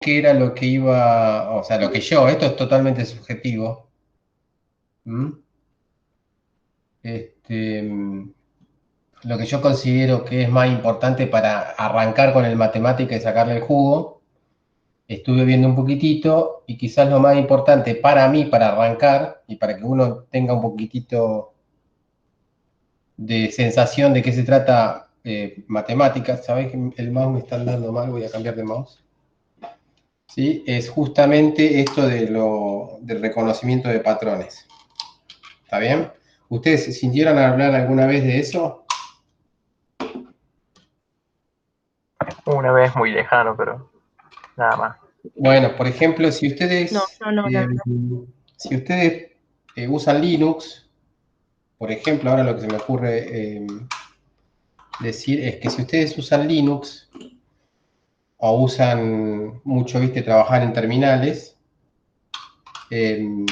qué era lo que iba, o sea, lo que yo, esto es totalmente subjetivo. ¿Mm? Este, lo que yo considero que es más importante para arrancar con el matemática y sacarle el jugo, estuve viendo un poquitito y quizás lo más importante para mí, para arrancar y para que uno tenga un poquitito de sensación de qué se trata matemáticas. ¿Sabés que el mouse me están dando mal? Voy a cambiar de mouse. ¿Sí? Es justamente esto del reconocimiento de patrones. ¿Está bien? ¿Ustedes se sintieron a hablar alguna vez de eso? Una vez muy lejano, pero nada más. Bueno, por ejemplo, No, no, no, la verdad. si ustedes usan Linux, por ejemplo, ahora lo que se me ocurre decir es que si ustedes usan Linux o usan mucho, viste, trabajar en terminales, eh,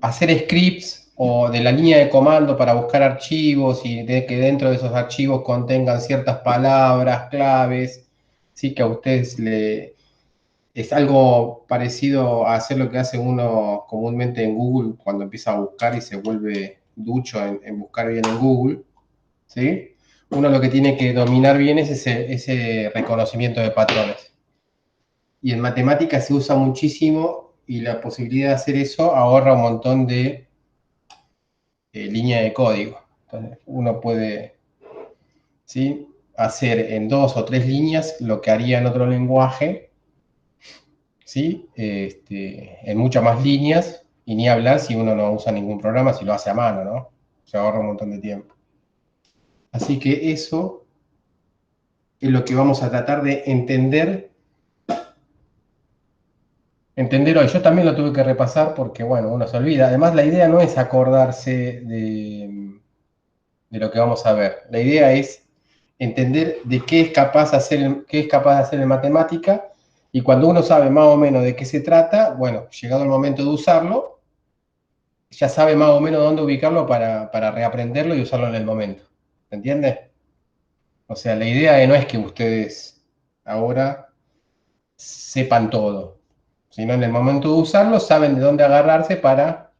hacer scripts o de la línea de comando para buscar archivos y de que dentro de esos archivos contengan ciertas palabras, claves, sí que a ustedes le es algo parecido a hacer lo que hace uno comúnmente en Google cuando empieza a buscar y se vuelve ducho en buscar bien en Google, ¿sí? Uno lo que tiene que dominar bien es ese reconocimiento de patrones. Y en matemáticas se usa muchísimo y la posibilidad de hacer eso ahorra un montón de línea de código. Entonces, uno puede, ¿sí?, hacer en 2 o 3 líneas lo que haría en otro lenguaje, ¿sí? En muchas más líneas, y ni hablar si uno no usa ningún programa, si lo hace a mano, ¿no? Se ahorra un montón de tiempo. Así que eso es lo que vamos a tratar de entender hoy. Yo también lo tuve que repasar porque, bueno, uno se olvida. Además, la idea no es acordarse de lo que vamos a ver. La idea es entender de qué es capaz de hacer, qué es capaz de hacer en matemática, y cuando uno sabe más o menos de qué se trata, bueno, llegado el momento de usarlo, ya sabe más o menos dónde ubicarlo para reaprenderlo y usarlo en el momento. ¿Se entiende? O sea, la idea no es que ustedes ahora sepan todo, sino en el momento de usarlo saben de dónde agarrarse para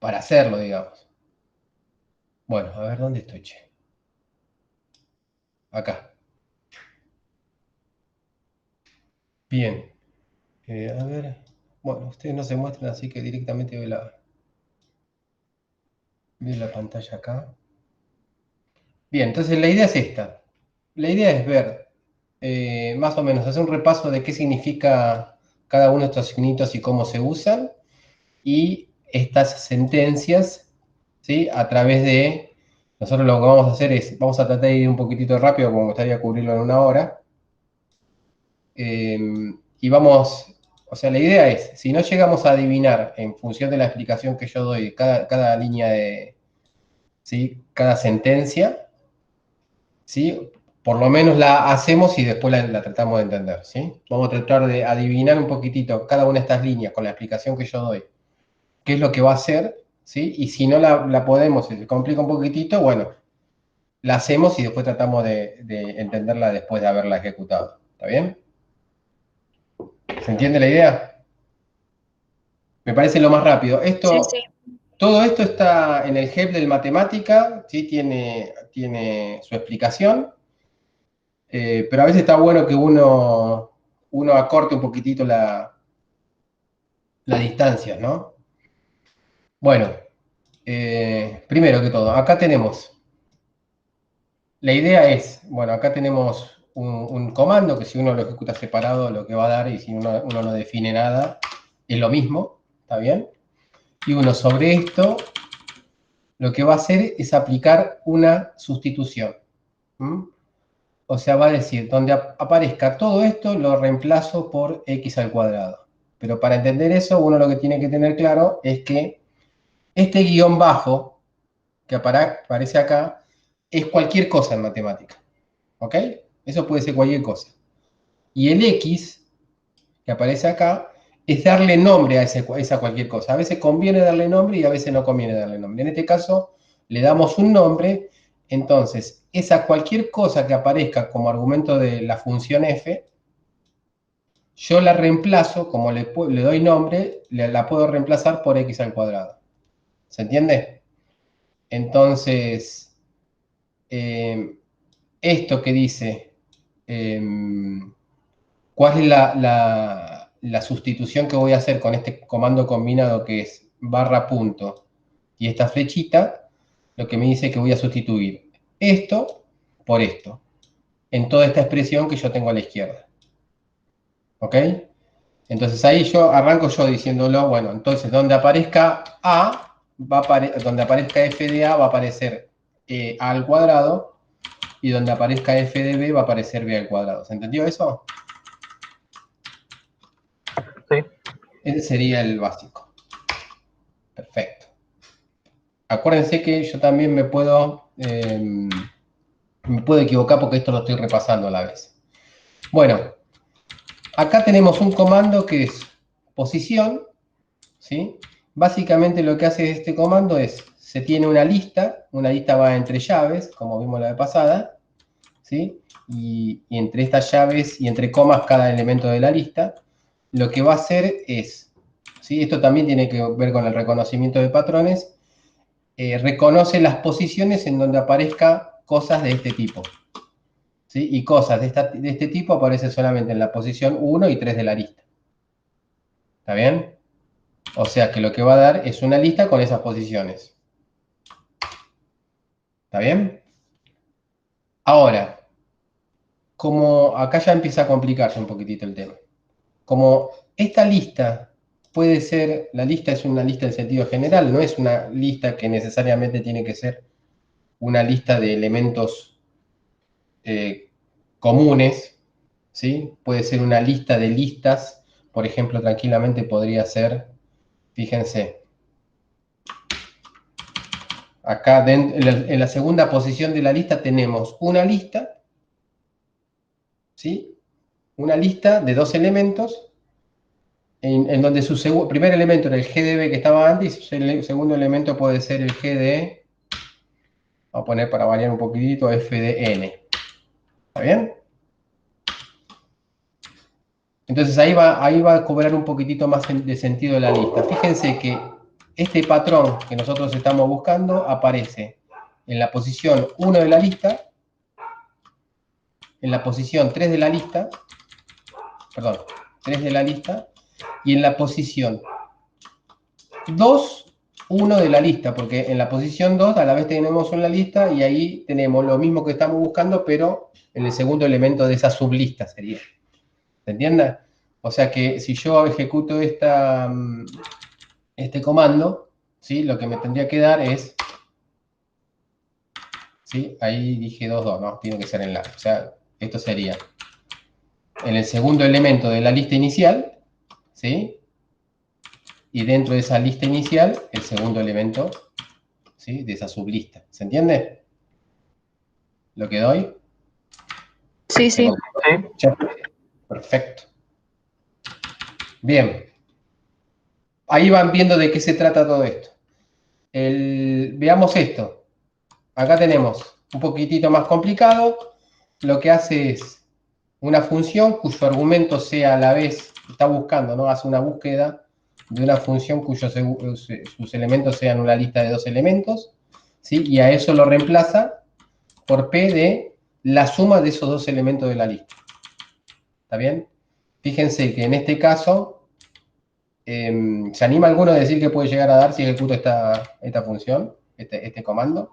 hacerlo, digamos. Bueno, a ver, ¿dónde estoy, che? Acá. Bien. A ver. Bueno, ustedes no se muestran, así que directamente veo la pantalla acá. Bien, entonces la idea es esta. La idea es ver, más o menos, hacer un repaso de qué significa cada uno de estos signitos y cómo se usan, y estas sentencias, ¿sí? A través de, nosotros lo que vamos a hacer es, vamos a tratar de ir un poquitito rápido, como me gustaría cubrirlo en una hora, y vamos, o sea, la idea es, si no llegamos a adivinar en función de la explicación que yo doy, cada línea de, ¿sí?, cada sentencia, ¿sí?, por lo menos la hacemos y después la tratamos de entender, ¿sí? Vamos a tratar de adivinar un poquitito cada una de estas líneas con la explicación que yo doy, qué es lo que va a hacer, ¿sí? Y si no la podemos, si se complica un poquitito, bueno, la hacemos y después tratamos de entenderla después de haberla ejecutado. ¿Está bien? ¿Se entiende la idea? Me parece lo más rápido. Sí, sí. Todo esto está en el help del matemática, ¿sí? Tiene su explicación, pero a veces está bueno que uno acorte un poquitito la distancia, ¿no? Bueno, primero que todo, acá tenemos, la idea es, bueno, acá tenemos un comando que si uno lo ejecuta separado, lo que va a dar, y si uno no define nada, es lo mismo, ¿está bien? Y uno sobre esto, lo que va a hacer es aplicar una sustitución. ¿Mm? O sea, va a decir, donde aparezca todo esto, lo reemplazo por x al cuadrado. Pero para entender eso, uno lo que tiene que tener claro es que este guión bajo que aparece acá es cualquier cosa en matemática. ¿Ok? Eso puede ser cualquier cosa. Y el x que aparece acá es darle nombre a esa cualquier cosa. A veces conviene darle nombre y a veces no conviene darle nombre. En este caso, le damos un nombre. Entonces, esa cualquier cosa que aparezca como argumento de la función f, yo la reemplazo, como le doy nombre, la puedo reemplazar por x al cuadrado. ¿Se entiende? Entonces, esto que dice, ¿cuál es la sustitución que voy a hacer con este comando combinado que es barra punto y esta flechita? Lo que me dice que voy a sustituir esto por esto, en toda esta expresión que yo tengo a la izquierda. ¿Ok? Entonces ahí arranco yo diciéndolo, bueno, entonces donde aparezca A, donde aparezca f de A va a aparecer A al cuadrado, y donde aparezca f de B va a aparecer B al cuadrado. ¿Se entendió eso? Sí. Ese sería el básico. Perfecto. Acuérdense que yo también me puedo equivocar porque esto lo estoy repasando a la vez. Bueno, acá tenemos un comando que es posición, ¿sí? Básicamente lo que hace este comando es, se tiene una lista va entre llaves, como vimos la vez pasada, ¿sí? Y entre estas llaves y entre comas cada elemento de la lista, lo que va a hacer es, ¿sí? Esto también tiene que ver con el reconocimiento de patrones, reconoce las posiciones en donde aparezca cosas de este tipo, ¿sí? Y cosas de este tipo aparecen solamente en la posición 1 y 3 de la lista. ¿Está bien? O sea que lo que va a dar es una lista con esas posiciones. ¿Está bien? Ahora, como acá ya empieza a complicarse un poquitito el tema. Como esta lista puede ser, la lista es una lista en sentido general, no es una lista que necesariamente tiene que ser una lista de elementos comunes, ¿sí? Puede ser una lista de listas, por ejemplo, tranquilamente podría ser, fíjense, acá en la segunda posición de la lista tenemos una lista, ¿sí? Una lista de dos elementos, en donde su primer elemento era el GDB que estaba antes, y su segundo elemento puede ser el GD, vamos a poner para variar un poquitito, FDN. ¿Está bien? Entonces ahí va a cobrar un poquitito más de sentido la lista. Fíjense que este patrón que nosotros estamos buscando aparece en la posición 1 de la lista, en la posición 3 de la lista, perdón, 3 de la lista, y en la posición 2, 1 de la lista, porque en la posición 2 a la vez tenemos una lista y ahí tenemos lo mismo que estamos buscando, pero en el segundo elemento de esa sublista sería. ¿Se entiende? O sea que si yo ejecuto este comando, ¿sí? Lo que me tendría que dar es, ¿sí? Ahí dije 2, 2, ¿no? Tiene que ser en la. O sea, esto sería en el segundo elemento de la lista inicial, ¿sí? Y dentro de esa lista inicial, el segundo elemento, ¿sí? De esa sublista. ¿Se entiende lo que doy? Sí, sí. Sí. Perfecto. Bien. Ahí van viendo de qué se trata todo esto. Veamos esto. Acá tenemos un poquitito más complicado. Lo que hace es una función cuyo argumento sea a la vez, está buscando, ¿no? Hace una búsqueda de una función cuyos sus elementos sean una lista de dos elementos, ¿sí? Y a eso lo reemplaza por P de la suma de esos dos elementos de la lista. ¿Está bien? Fíjense que en este caso, ¿se anima alguno a decir qué puede llegar a dar si ejecuto esta función, este comando?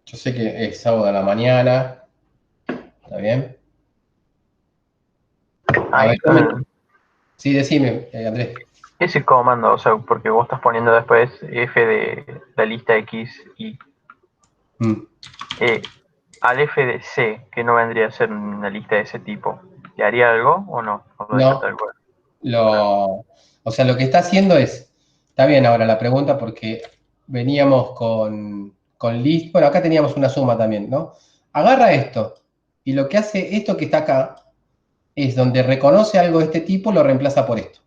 Yo sé que es sábado a la mañana, ¿está bien? A Ahí, ver, sí, decime, Andrés. ese comando, o sea, porque vos estás poniendo después f de la lista X y al f de C, que no vendría a ser una lista de ese tipo, ¿te haría algo o no? ¿O lo deja No, tal cual? o sea, lo que está haciendo es, está bien ahora la pregunta porque veníamos con list, bueno, acá teníamos una suma también, ¿no? Agarra esto y lo que hace esto que está acá es donde reconoce algo de este tipo, lo reemplaza por esto.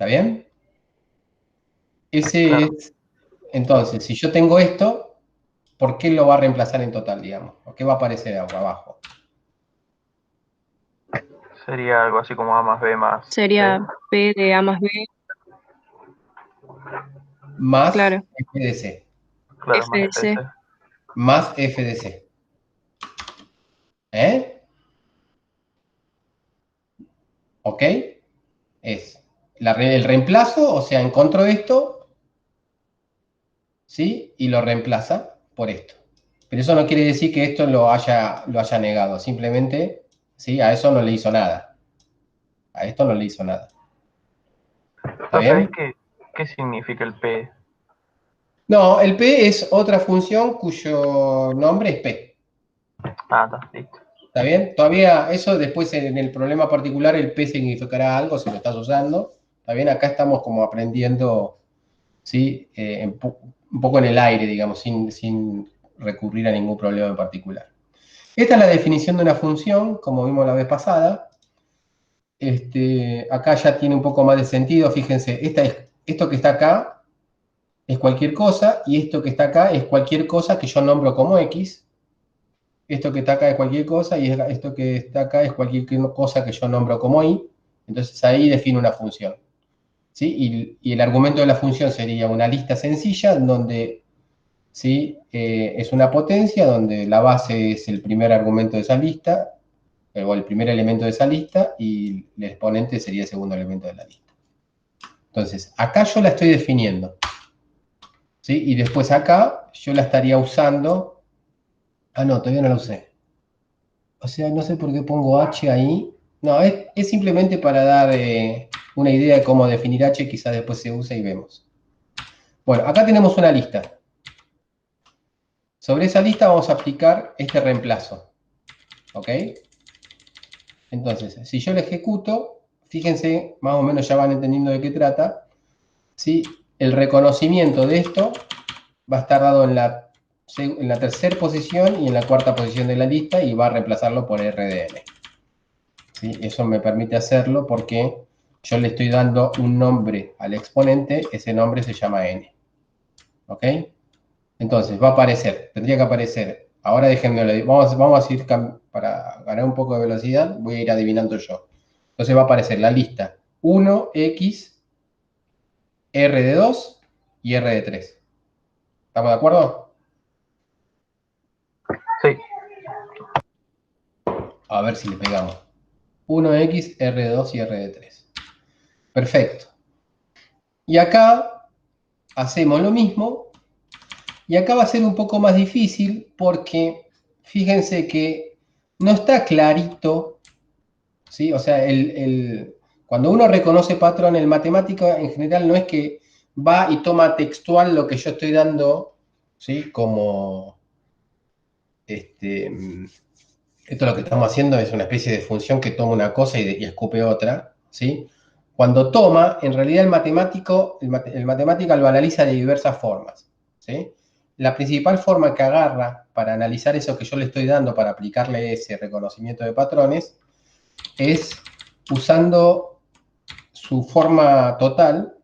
¿Está bien? Ese Claro. es, entonces, si yo tengo esto, ¿por qué lo va a reemplazar en total, digamos? ¿Por qué va a aparecer abajo? Sería algo así como A más B más C. Sería P de A más B, Más claro. F de C. Claro, F más de F de C. C. Más F de C. ¿Eh? ¿Ok? Es el reemplazo, o sea, encontró esto, ¿sí? Y lo reemplaza por esto. Pero eso no quiere decir que esto lo haya negado. Simplemente, ¿sí? A eso no le hizo nada. A esto no le hizo nada. ¿Está ¿No sabéis bien? qué significa el P? No, el P es otra función cuyo nombre es P. Ah, está, listo. ¿Está bien? Todavía eso después en el problema particular el P significará algo si lo estás usando. ¿Está bien? Acá estamos como aprendiendo, ¿sí? Un poco en el aire, digamos, sin recurrir a ningún problema en particular. Esta es la definición de una función, como vimos la vez pasada. Acá ya tiene un poco más de sentido. Fíjense, esto que está acá es cualquier cosa y esto que está acá es cualquier cosa que yo nombro como X. Esto que está acá es cualquier cosa y esto que está acá es cualquier cosa que yo nombro como Y. Entonces ahí defino una función. ¿Sí? Y el argumento de la función sería una lista sencilla donde, ¿sí? Es una potencia donde la base es el primer argumento de esa lista, o el primer elemento de esa lista, y el exponente sería el segundo elemento de la lista. Entonces, acá yo la estoy definiendo. ¿Sí? Y después acá yo la estaría usando. Ah, no, todavía no la usé. O sea, no sé por qué pongo H ahí. No, es simplemente para dar una idea de cómo definir H, quizás después se use y vemos. Bueno, acá tenemos una lista. Sobre esa lista vamos a aplicar este reemplazo. ¿Ok? Entonces, si yo lo ejecuto, fíjense, más o menos ya van entendiendo de qué trata. ¿Sí? El reconocimiento de esto va a estar dado en la tercera posición y en la cuarta posición de la lista y va a reemplazarlo por RDN. ¿Sí? Eso me permite hacerlo porque yo le estoy dando un nombre al exponente, ese nombre se llama n. ¿Ok? Entonces va a aparecer, tendría que aparecer. Ahora déjenme, vamos a ir para ganar un poco de velocidad, voy a ir adivinando yo. Entonces va a aparecer la lista 1, X, R de 2 y R de 3. ¿Estamos de acuerdo? Sí, A ver si le pegamos. 1X, R de 2 y R de 3. Perfecto. Y acá hacemos lo mismo. Y acá va a ser un poco más difícil porque fíjense que no está clarito, ¿sí? O sea, cuando uno reconoce patrón, el matemático en general no es que va y toma textual lo que yo estoy dando, ¿sí? Como, esto lo que estamos haciendo es una especie de función que toma una cosa y escupe otra, ¿sí? Cuando toma, en realidad el matemática lo analiza de diversas formas, ¿sí? La principal forma que agarra para analizar eso que yo le estoy dando, para aplicarle ese reconocimiento de patrones, es usando su forma total.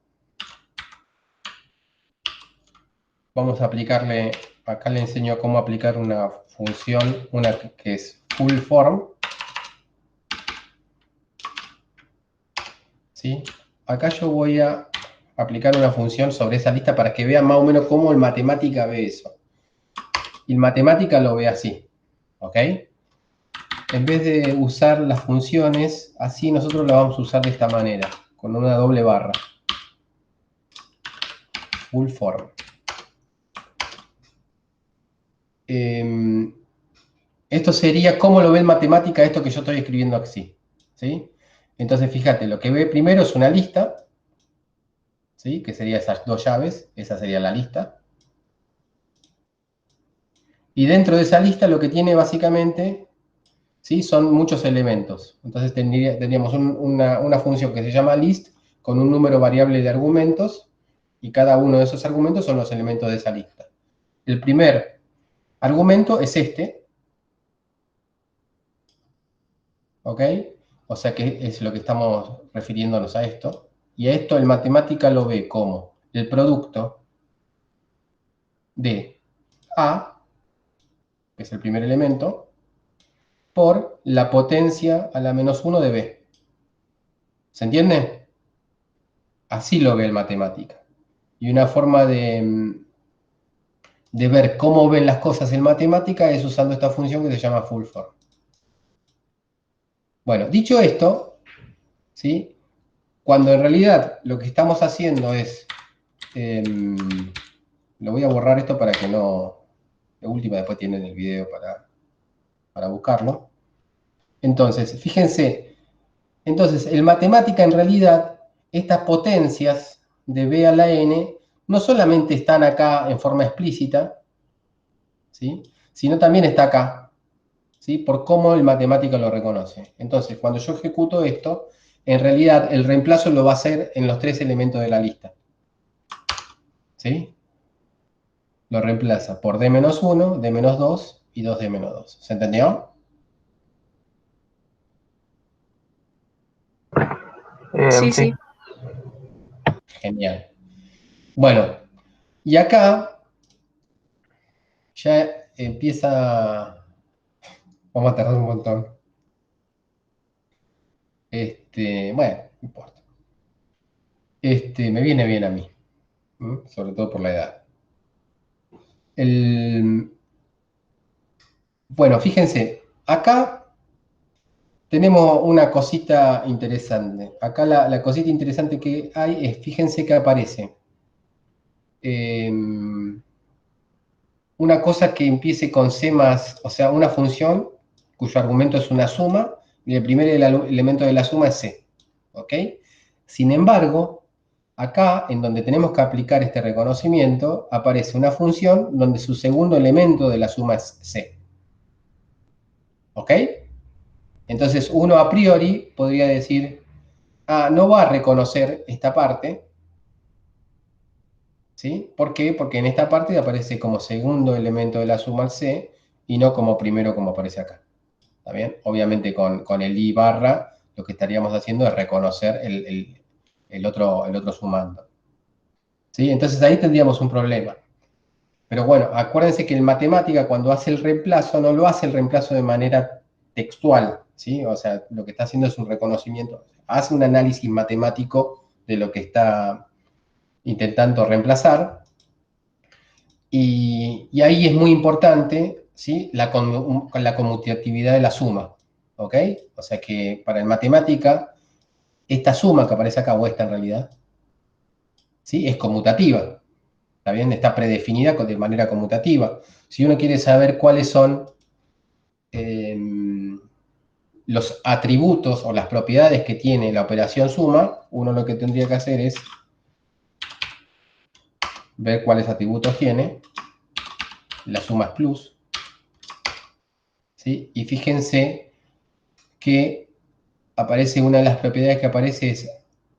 Vamos a aplicarle, acá le enseño cómo aplicar una función, una que es full form, ¿sí? Acá yo voy a aplicar una función sobre esa lista para que vean más o menos cómo el matemática ve eso. Y el matemática lo ve así, ¿ok? En vez de usar las funciones, así nosotros la vamos a usar de esta manera, con una doble barra. Full form. Esto sería cómo lo ve el matemática esto que yo estoy escribiendo así, ¿sí? Entonces, fíjate, lo que ve primero es una lista, ¿sí? Que sería esas dos llaves, esa sería la lista. Y dentro de esa lista lo que tiene básicamente, ¿sí? Son muchos elementos. Entonces tendríamos una función que se llama list con un número variable de argumentos y cada uno de esos argumentos son los elementos de esa lista. El primer argumento es este, ¿ok? O sea que es lo que estamos refiriéndonos a esto. Y a esto el matemática lo ve como el producto de A, que es el primer elemento, por la potencia a la menos 1 de B. ¿Se entiende? Así lo ve el matemática. Y una forma de ver cómo ven las cosas en matemática es usando esta función que se llama full form. Bueno, dicho esto, ¿sí? Cuando en realidad lo que estamos haciendo es... lo voy a borrar esto para que no... De última, después tienen el video para buscarlo. Entonces, fíjense, entonces, el matemática en realidad, estas potencias de B a la N, no solamente están acá en forma explícita, ¿sí? Sino también está acá, ¿sí? Por cómo el matemática lo reconoce. Entonces, cuando yo ejecuto esto, en realidad el reemplazo lo va a hacer en los 3 elementos de la lista, ¿sí? Lo reemplaza por D-1, D-2 y 2D-2. ¿Se entendió? Sí, Sí. sí. Genial. Bueno, y acá ya empieza... Vamos a tardar un montón. Bueno, no importa. Me viene bien a mí, sobre todo por la edad. Bueno, fíjense, acá tenemos una cosita interesante. Acá la cosita interesante que hay es, fíjense que aparece una cosa que empiece con C más, o sea, una función cuyo argumento es una suma, y el primer elemento de la suma es C. ¿Ok? Sin embargo, acá, en donde tenemos que aplicar este reconocimiento, aparece una función donde su segundo elemento de la suma es C. ¿Ok? Entonces, uno a priori podría decir, no va a reconocer esta parte, ¿sí? ¿Por qué? Porque en esta parte aparece como segundo elemento de la suma el C y no como primero como aparece acá. ¿Está bien? Obviamente con el i barra lo que estaríamos haciendo es reconocer el otro sumando. ¿Sí? Entonces ahí tendríamos un problema. Pero bueno, acuérdense que en matemática cuando hace el reemplazo, no lo hace el reemplazo de manera textual, ¿sí? O sea, lo que está haciendo es un reconocimiento, hace un análisis matemático de lo que está intentando reemplazar, y ahí es muy importante, ¿sí? La conmutatividad de la suma, ¿ok? O sea que para el matemática, esta suma que aparece acá, o esta en realidad, ¿sí? Es conmutativa. ¿Está bien? Está predefinida de manera conmutativa. Si uno quiere saber cuáles son los atributos o las propiedades que tiene la operación suma, uno lo que tendría que hacer es ver cuáles atributos tiene. La suma es plus. ¿Sí? Y fíjense que aparece una de las propiedades que aparece es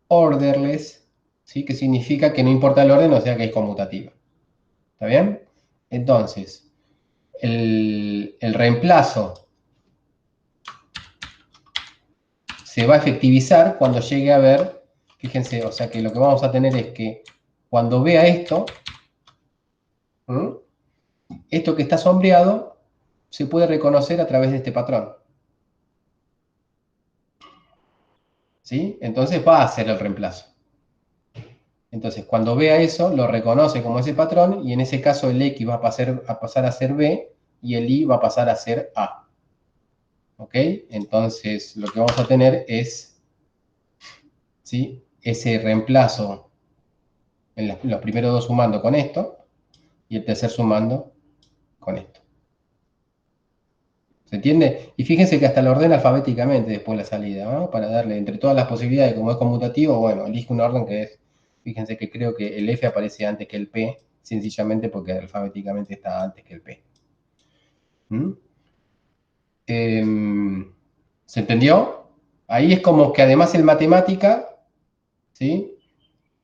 orderless, ¿sí? Que significa que no importa el orden, o sea que es conmutativa. ¿Está bien? Entonces, el reemplazo se va a efectivizar cuando llegue a ver, fíjense, o sea que lo que vamos a tener es que cuando vea esto, esto que está sombreado se puede reconocer a través de este patrón. ¿Sí? Entonces va a hacer el reemplazo. Entonces, cuando vea eso, lo reconoce como ese patrón, y en ese caso el X va a pasar a ser B y el Y va a pasar a ser A. ¿Ok? Entonces, lo que vamos a tener es, ¿sí? Ese reemplazo en los primeros dos sumando con esto, y el tercer sumando con esto. ¿Se entiende? Y fíjense que hasta lo ordena alfabéticamente después la salida, ¿no? Para darle entre todas las posibilidades, como es conmutativo, bueno, elige un orden que es, fíjense que creo que el F aparece antes que el P, sencillamente porque alfabéticamente está antes que el P. ¿Se entendió? Ahí es como que además el matemática, ¿sí?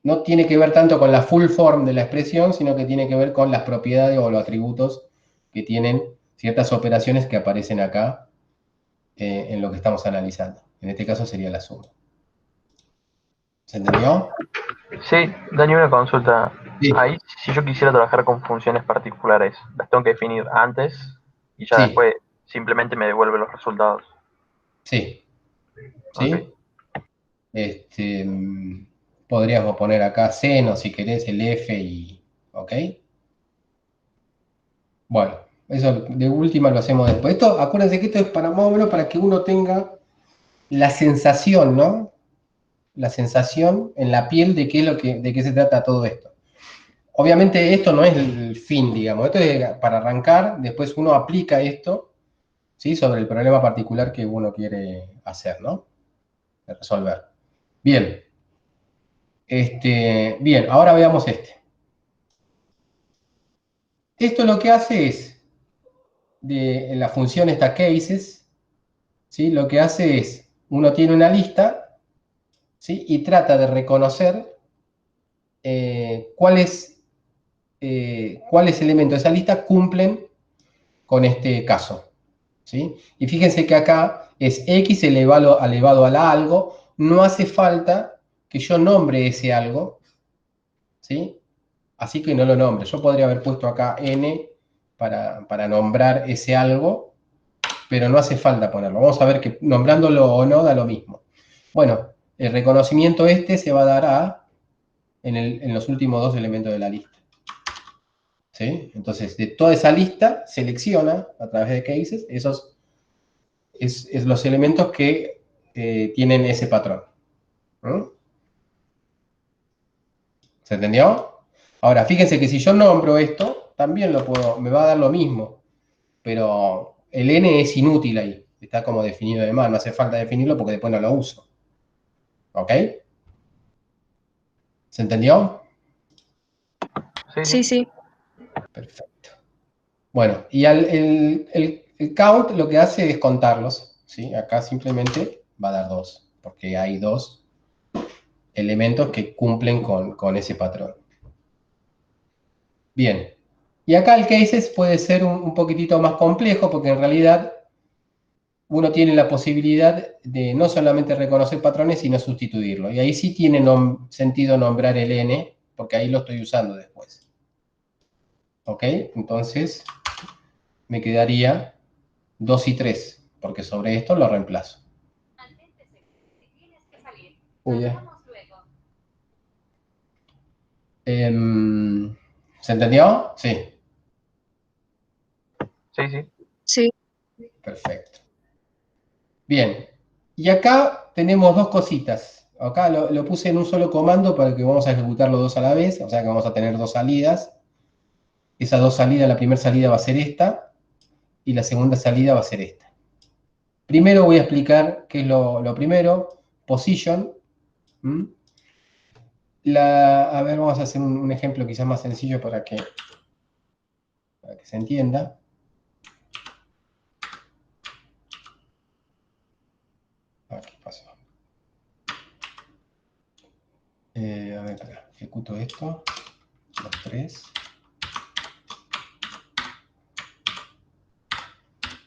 No tiene que ver tanto con la full form de la expresión, sino que tiene que ver con las propiedades o los atributos que tienen ciertas operaciones que aparecen acá en lo que estamos analizando. En este caso sería la suma. ¿Se entendió? Sí, Dani, una consulta. Sí, Ahí, si yo quisiera trabajar con funciones particulares, las tengo que definir antes y ya sí, después simplemente me devuelve los resultados. sí, Ok. sí. Podríamos poner acá seno, si querés, el F y... ¿Ok? Bueno, eso de última lo hacemos después. Esto, acuérdense que esto es para más o menos para que uno tenga la sensación, ¿no? La sensación en la piel de qué es de qué se trata todo esto. Obviamente esto no es el fin, digamos, esto es para arrancar, después uno aplica esto, ¿sí? Sobre el problema particular que uno quiere hacer, ¿no? Resolver. Bien, bien, ahora veamos este. Esto lo que hace es, en la función esta cases, ¿sí? Lo que hace es, uno tiene una lista, ¿sí? Y trata de reconocer cuáles elementos de esa lista cumplen con este caso, ¿sí? Y fíjense que acá es x elevado a la algo, no hace falta que yo nombre ese algo, ¿sí? Así que no lo nombre. Yo podría haber puesto acá n para nombrar ese algo, pero no hace falta ponerlo. Vamos a ver que nombrándolo o no da lo mismo. Bueno, el reconocimiento este se va a dar en los últimos dos elementos de la lista. ¿Sí? Entonces, de toda esa lista, selecciona a través de cases esos es los elementos que tienen ese patrón. ¿No? ¿Se entendió? Ahora, fíjense que si yo nombro esto, también me va a dar lo mismo, pero el n es inútil ahí, está como definido de más, no hace falta definirlo porque después no lo uso. ¿Ok? ¿Se entendió? Sí, Sí, sí. sí. Perfecto. Bueno, y el count lo que hace es contarlos, ¿sí? Acá simplemente va a dar 2, porque hay 2 elementos que cumplen con ese patrón. Bien. Y acá el cases puede ser un poquitito más complejo porque en realidad uno tiene la posibilidad de no solamente reconocer patrones, sino sustituirlo. Y ahí sí tiene sentido nombrar el n, porque ahí lo estoy usando después. ¿Ok? Entonces me quedaría 2 y 3, porque sobre esto lo reemplazo. Uy, ¿se entendió? Sí. Sí, sí. Sí. Perfecto. Bien. Y acá tenemos dos cositas. Acá lo puse en un solo comando para que vamos a ejecutar los dos a la vez, o sea que vamos a tener dos salidas. Esas dos salidas, la primera salida va a ser esta y la segunda salida va a ser esta. Primero voy a explicar qué es lo primero, position. A ver, vamos a hacer un ejemplo quizás más sencillo para que se entienda. ¿Qué pasó? A ver, acá, ejecuto esto, los tres.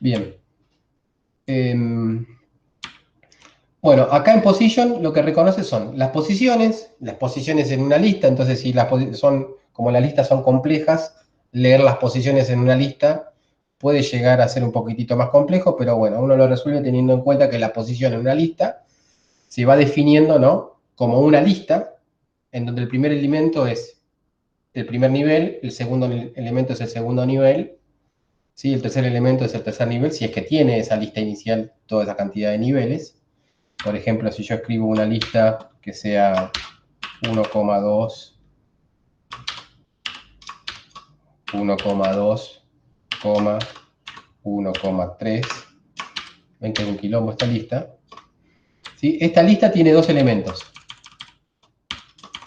Bien. Bueno, acá en position lo que reconoce son las posiciones en una lista, entonces si como las listas son complejas, leer las posiciones en una lista puede llegar a ser un poquitito más complejo, pero bueno, uno lo resuelve teniendo en cuenta que la posición en una lista se va definiendo, ¿no? Como una lista, en donde el primer elemento es el primer nivel, el segundo elemento es el segundo nivel, ¿sí? El tercer elemento es el tercer nivel, si es que tiene esa lista inicial toda esa cantidad de niveles. Por ejemplo, si yo escribo una lista que sea 1,2, 1,2, 1,3, ven que es un quilombo esta lista. ¿Sí? Esta lista tiene dos elementos.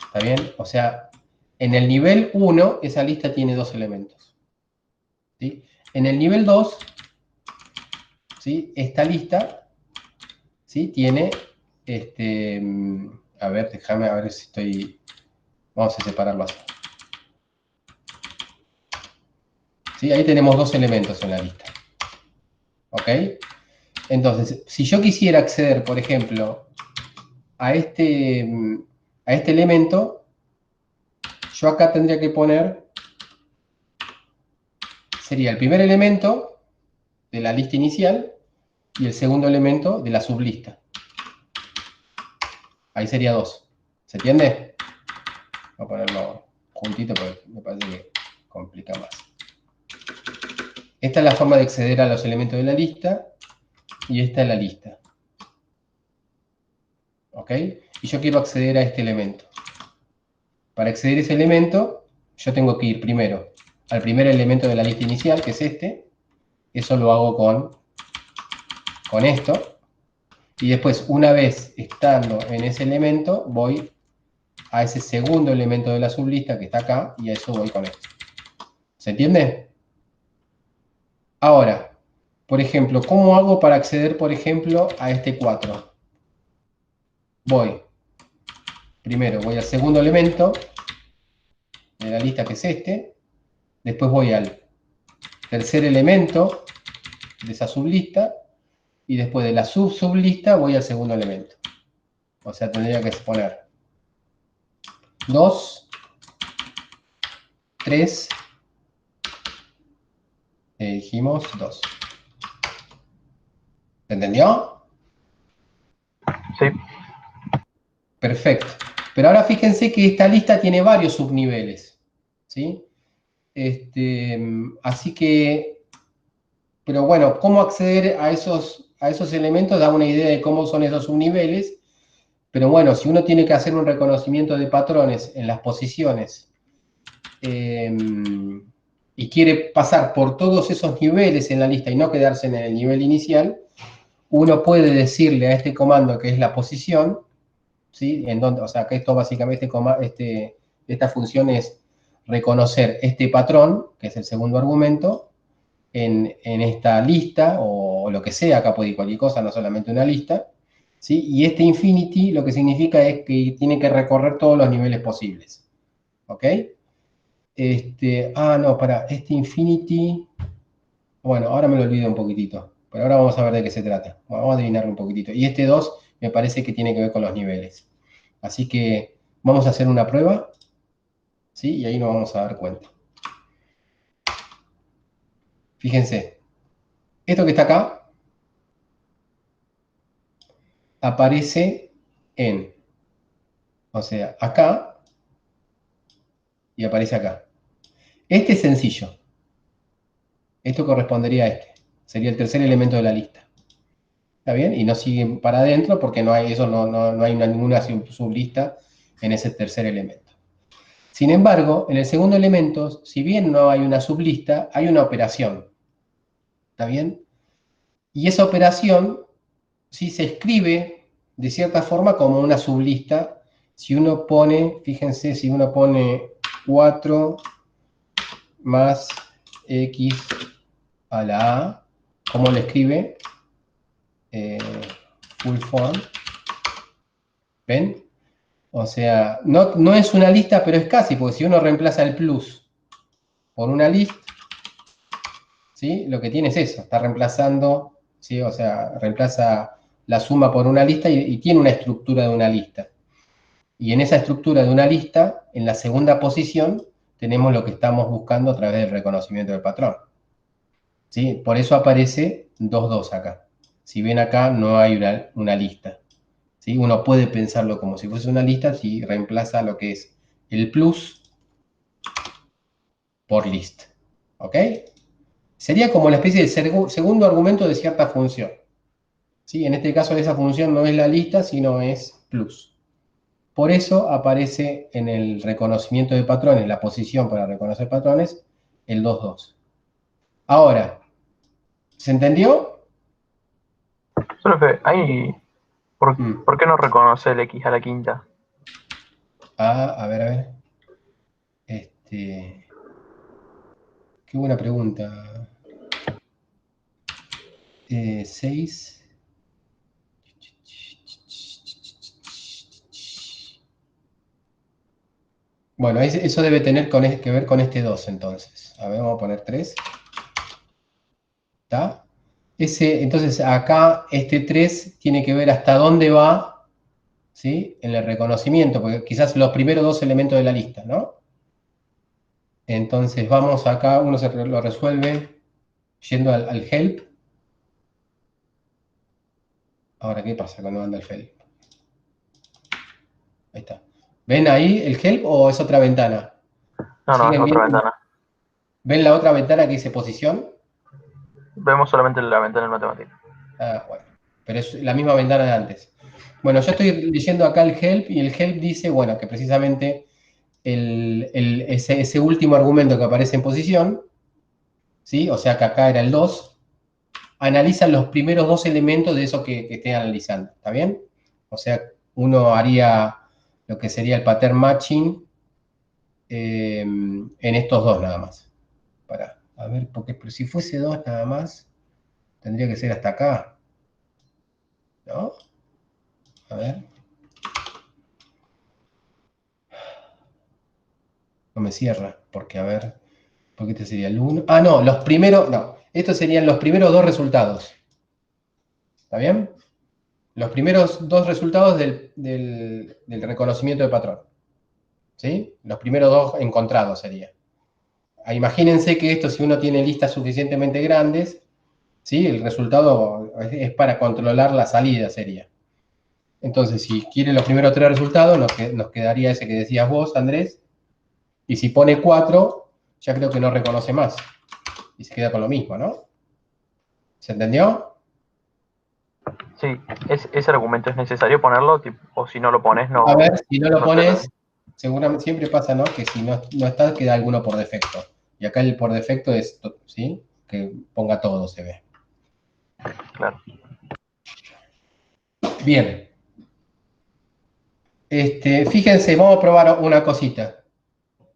¿Está bien? O sea, en el nivel 1, esa lista tiene dos elementos. ¿Sí? En el nivel 2, ¿sí? Esta lista, ¿sí? Tiene, a ver, déjame a ver si estoy, vamos a separarlo así. ¿Sí? Ahí tenemos dos elementos en la lista. ¿Ok? Entonces, si yo quisiera acceder, por ejemplo, a este a este elemento, yo acá tendría que poner, sería el primer elemento de la lista inicial y el segundo elemento de la sublista. Ahí sería 2. ¿Se entiende? Voy a ponerlo juntito porque me parece que complica más. Esta es la forma de acceder a los elementos de la lista y esta es la lista. ¿Ok? Y yo quiero acceder a este elemento. Para acceder a ese elemento, yo tengo que ir primero al primer elemento de la lista inicial, que es este. Eso lo hago con esto. Y después, una vez estando en ese elemento, voy a ese segundo elemento de la sublista que está acá, y a eso voy con esto. ¿Se entiende? Ahora, por ejemplo, ¿cómo hago para acceder, por ejemplo, a este 4? Primero voy al segundo elemento de la lista, que es este. Después voy al tercer elemento de esa sublista. Y después de la sublista voy al segundo elemento. O sea, tendría que poner 2, 3, dijimos 2. ¿Se entendió? Sí. Perfecto. Pero ahora fíjense que esta lista tiene varios subniveles. ¿Sí? Así que, pero bueno, cómo acceder a esos elementos da una idea de cómo son esos subniveles. Pero bueno, si uno tiene que hacer un reconocimiento de patrones en las posiciones y quiere pasar por todos esos niveles en la lista y no quedarse en el nivel inicial, uno puede decirle a este comando que es la posición, ¿sí? O sea, que esto básicamente, esta función es reconocer este patrón, que es el segundo argumento, en esta lista, o lo que sea, acá puede ir cualquier cosa, no solamente una lista, ¿sí? Y este infinity lo que significa es que tiene que recorrer todos los niveles posibles, ¿ok? No, este infinity, bueno, ahora me lo olvido un poquitito, pero ahora vamos a ver de qué se trata. Bueno, vamos a adivinarlo un poquitito. Y este 2 me parece que tiene que ver con los niveles. Así que vamos a hacer una prueba, ¿sí? Y ahí nos vamos a dar cuenta. Fíjense, esto que está acá aparece o sea, acá y aparece acá. Este es sencillo. Esto correspondería a este. Sería el tercer elemento de la lista. ¿Está bien? Y no siguen para adentro porque no hay ninguna sublista en ese tercer elemento. Sin embargo, en el segundo elemento, si bien no hay una sublista, hay una operación. ¿Está bien? Y esa operación sí se escribe de cierta forma como una sublista. Si uno pone, fíjense, si uno pone 4 más x a la a, ¿cómo lo escribe? Full form. ¿Ven? O sea, no es una lista, pero es casi, porque si uno reemplaza el plus por una list, ¿sí? Lo que tiene es eso, está reemplazando, ¿sí? O sea, reemplaza la suma por una lista y tiene una estructura de una lista. Y en esa estructura de una lista, en la segunda posición, tenemos lo que estamos buscando a través del reconocimiento del patrón. ¿Sí? Por eso aparece 2, 2 acá. Si ven acá, no hay una lista. ¿Sí? Uno puede pensarlo como si fuese una lista si reemplaza lo que es el plus por list. ¿Ok? Sería como una especie de segundo argumento de cierta función. ¿Sí? En este caso, esa función no es la lista, sino es plus. Por eso aparece en el reconocimiento de patrones, la posición para reconocer patrones, el 2, 2. Ahora, ¿se entendió? Profe, ahí, ¿por qué no reconoce el x a la quinta? A ver. Qué buena pregunta. 6. Bueno, eso debe tener que ver con este 2 entonces. A ver, vamos a poner 3. ¿Está? Entonces acá este 3 tiene que ver hasta dónde va, ¿sí? En el reconocimiento, porque quizás los primeros dos elementos de la lista, ¿no? Entonces vamos acá, uno lo resuelve yendo al help. Ahora, ¿qué pasa cuando anda el help? Ahí está. ¿Ven ahí el help o es otra ventana? No, es ¿Siguen otra viendo? ventana. ¿Ven la otra ventana que dice posición? Vemos solamente la ventana en matemática. Ah, bueno, pero es la misma ventana de antes. Bueno, yo estoy leyendo acá el help y el help dice, bueno, que precisamente ese último argumento que aparece en posición, ¿sí? O sea que acá era el 2, analiza los primeros dos elementos de eso que esté analizando, ¿está bien? O sea, uno haría lo que sería el pattern matching en estos dos nada más. A ver, porque si fuese dos nada más, tendría que ser hasta acá, ¿no? A ver. No me cierra, porque a ver, porque este sería el 1. Ah, no, los primeros, no, estos serían los primeros dos resultados. ¿Está bien? Los primeros dos resultados del reconocimiento de patrón. ¿Sí? Los primeros dos encontrados sería. Imagínense que esto, si uno tiene listas suficientemente grandes, ¿sí? El resultado es para controlar la salida, sería. Entonces, si quiere los primeros tres resultados, nos quedaría ese que decías vos, Andrés. Y si pone 4, ya creo que no reconoce más. Y se queda con lo mismo, ¿no? ¿Se entendió? Sí, ese argumento es necesario ponerlo, o si no lo pones, no. A ver, si no lo no pones, seguramente siempre pasa, ¿no? Que si no está, queda alguno por defecto. Y acá el por defecto es, ¿sí? Que ponga todo, se ve. Claro. Bien. Fíjense, vamos a probar una cosita.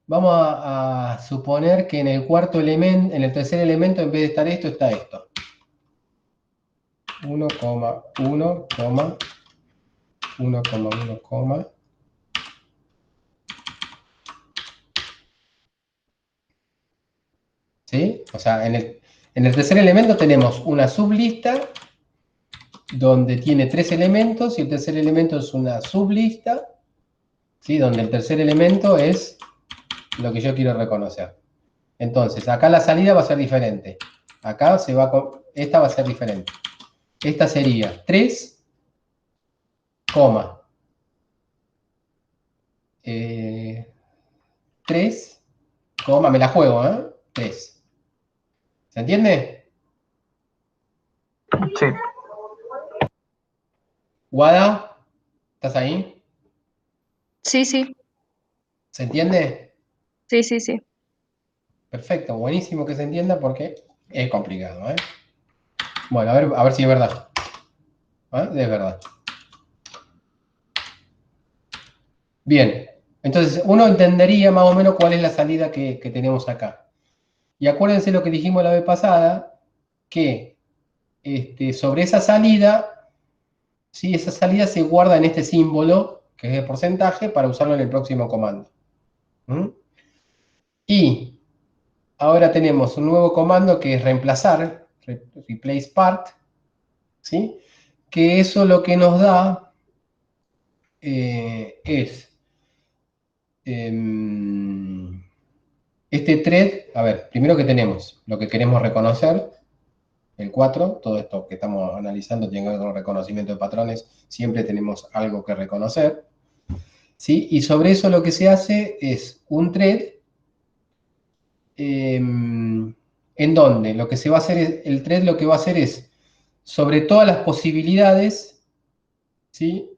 Vamos a suponer que en el cuarto elemento, en el tercer elemento, en vez de estar esto, está esto. 1, 1, 1, ¿sí? O sea, en el tercer elemento tenemos una sublista donde tiene 3 elementos y el tercer elemento es una sublista, ¿sí? Donde el tercer elemento es lo que yo quiero reconocer. Entonces, acá la salida va a ser diferente. Acá esta va a ser diferente. Esta sería 3, 3, me la juego, ¿eh? 3. ¿Se entiende? Sí. Wada, ¿estás ahí? Sí, sí, ¿Se entiende? sí, sí, sí. Perfecto, buenísimo que se entienda porque es complicado, ¿eh? Bueno, a ver si es verdad. ¿Eh? Es verdad. Bien, entonces uno entendería más o menos cuál es la salida que tenemos acá. Y acuérdense lo que dijimos la vez pasada, que sobre esa salida, ¿sí? Esa salida se guarda en este símbolo, que es el porcentaje, para usarlo en el próximo comando. ¿Mm? Y ahora tenemos un nuevo comando que es reemplazar, replace part, ¿sí? Que eso lo que nos da es este thread. A ver, primero que tenemos lo que queremos reconocer, el 4, todo esto que estamos analizando tiene que ver con reconocimiento de patrones, siempre tenemos algo que reconocer, ¿sí? Y sobre eso lo que se hace es un thread en donde lo que se va a hacer es, el thread lo que va a hacer es, sobre todas las posibilidades, ¿sí?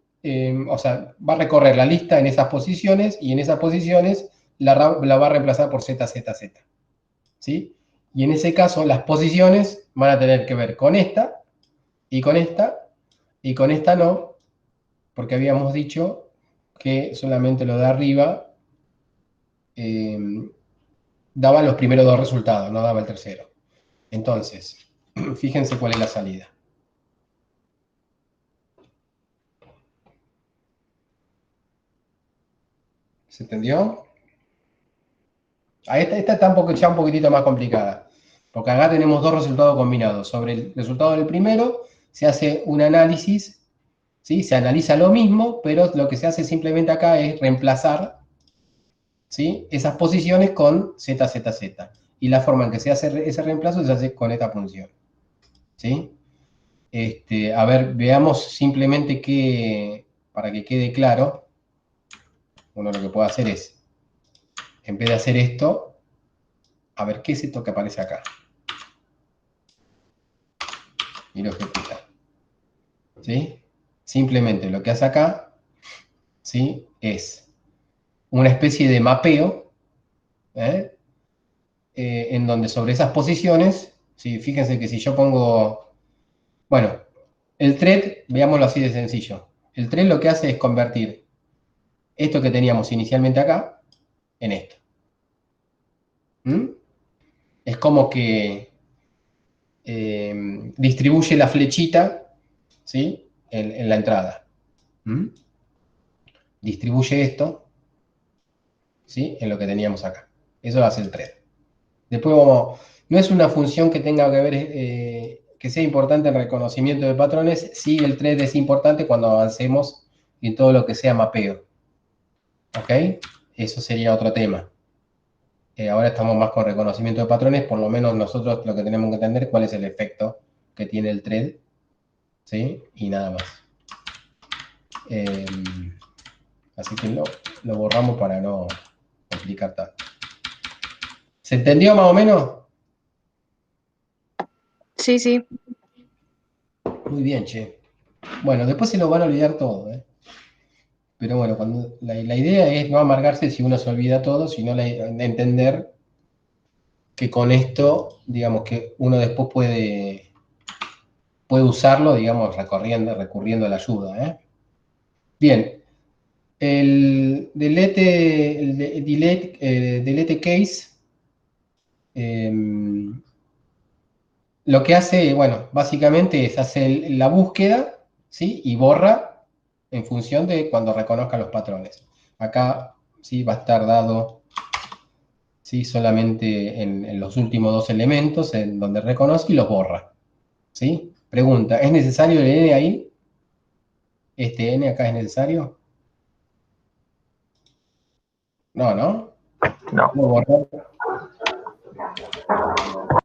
O sea, va a recorrer la lista en esas posiciones y en esas posiciones la va a reemplazar por Z, Z, Z, ¿sí? Y en ese caso las posiciones van a tener que ver con esta y con esta y con esta no, porque habíamos dicho que solamente lo de arriba daba los primeros dos resultados, no daba el tercero. Entonces, fíjense cuál es la salida. ¿Se entendió? Esta está ya un poquitito más complicada, porque acá tenemos dos resultados combinados. Sobre el resultado del primero se hace un análisis, ¿sí? Se analiza lo mismo, pero lo que se hace simplemente acá es reemplazar, ¿sí? Esas posiciones con z, z, z. Y la forma en que se hace ese reemplazo se hace con esta función, ¿sí? A ver, veamos simplemente para que quede claro, uno lo que puede hacer es, en vez de hacer esto, a ver, ¿qué es esto que aparece acá? Y lo ejecuta, ¿sí? Simplemente lo que hace acá, ¿sí? Es una especie de mapeo, ¿eh? En donde sobre esas posiciones, ¿sí? Fíjense que si yo pongo, bueno, el thread, veámoslo así de sencillo. El thread lo que hace es convertir esto que teníamos inicialmente acá en esto. ¿Mm? Es como que distribuye la flechita, ¿sí? En la entrada. ¿Mm? Distribuye esto, ¿sí? En lo que teníamos acá. Eso hace el thread. Después no es una función que tenga que ver, que sea importante en reconocimiento de patrones. Sí, el thread es importante cuando avancemos en todo lo que sea mapeo. ¿Ok? Eso sería otro tema. Ahora estamos más con reconocimiento de patrones, por lo menos nosotros lo que tenemos que entender es cuál es el efecto que tiene el thread, ¿sí? Y nada más. Así que lo borramos para no complicar tanto. ¿Se entendió más o menos? Sí, sí. Muy bien, che. Bueno, después se lo van a olvidar todo, ¿eh? Pero bueno, la idea es no amargarse si uno se olvida todo, sino entender que con esto, digamos, que uno después puede usarlo, digamos, recurriendo a la ayuda, ¿eh? Bien, delete case, lo que hace, bueno, básicamente es hacer la búsqueda, ¿sí? Y borra en función de cuando reconozca los patrones. Acá, sí, va a estar dado, ¿sí? Solamente en los últimos dos elementos, en donde reconoce y los borra, ¿sí? Pregunta, ¿es necesario el n ahí? ¿Este n acá es necesario? No, ¿no? No.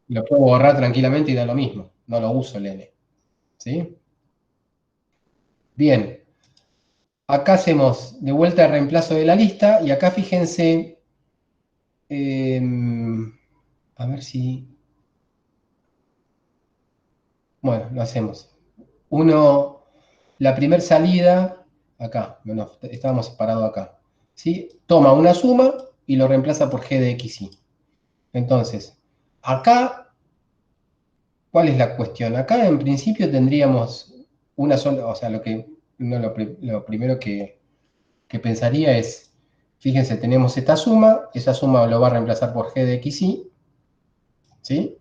Lo puedo borrar tranquilamente y da lo mismo. No lo uso el n, ¿sí? Bien. Acá hacemos de vuelta el reemplazo de la lista y acá fíjense, a ver si, bueno, lo hacemos. La primera salida, acá, bueno, estábamos separados acá, ¿sí? Toma una suma y lo reemplaza por g de x, y. Entonces, acá, ¿cuál es la cuestión? Acá en principio tendríamos una sola, o sea, lo primero que pensaría es, fíjense, tenemos esta suma, esa suma lo va a reemplazar por g de x, y, ¿sí?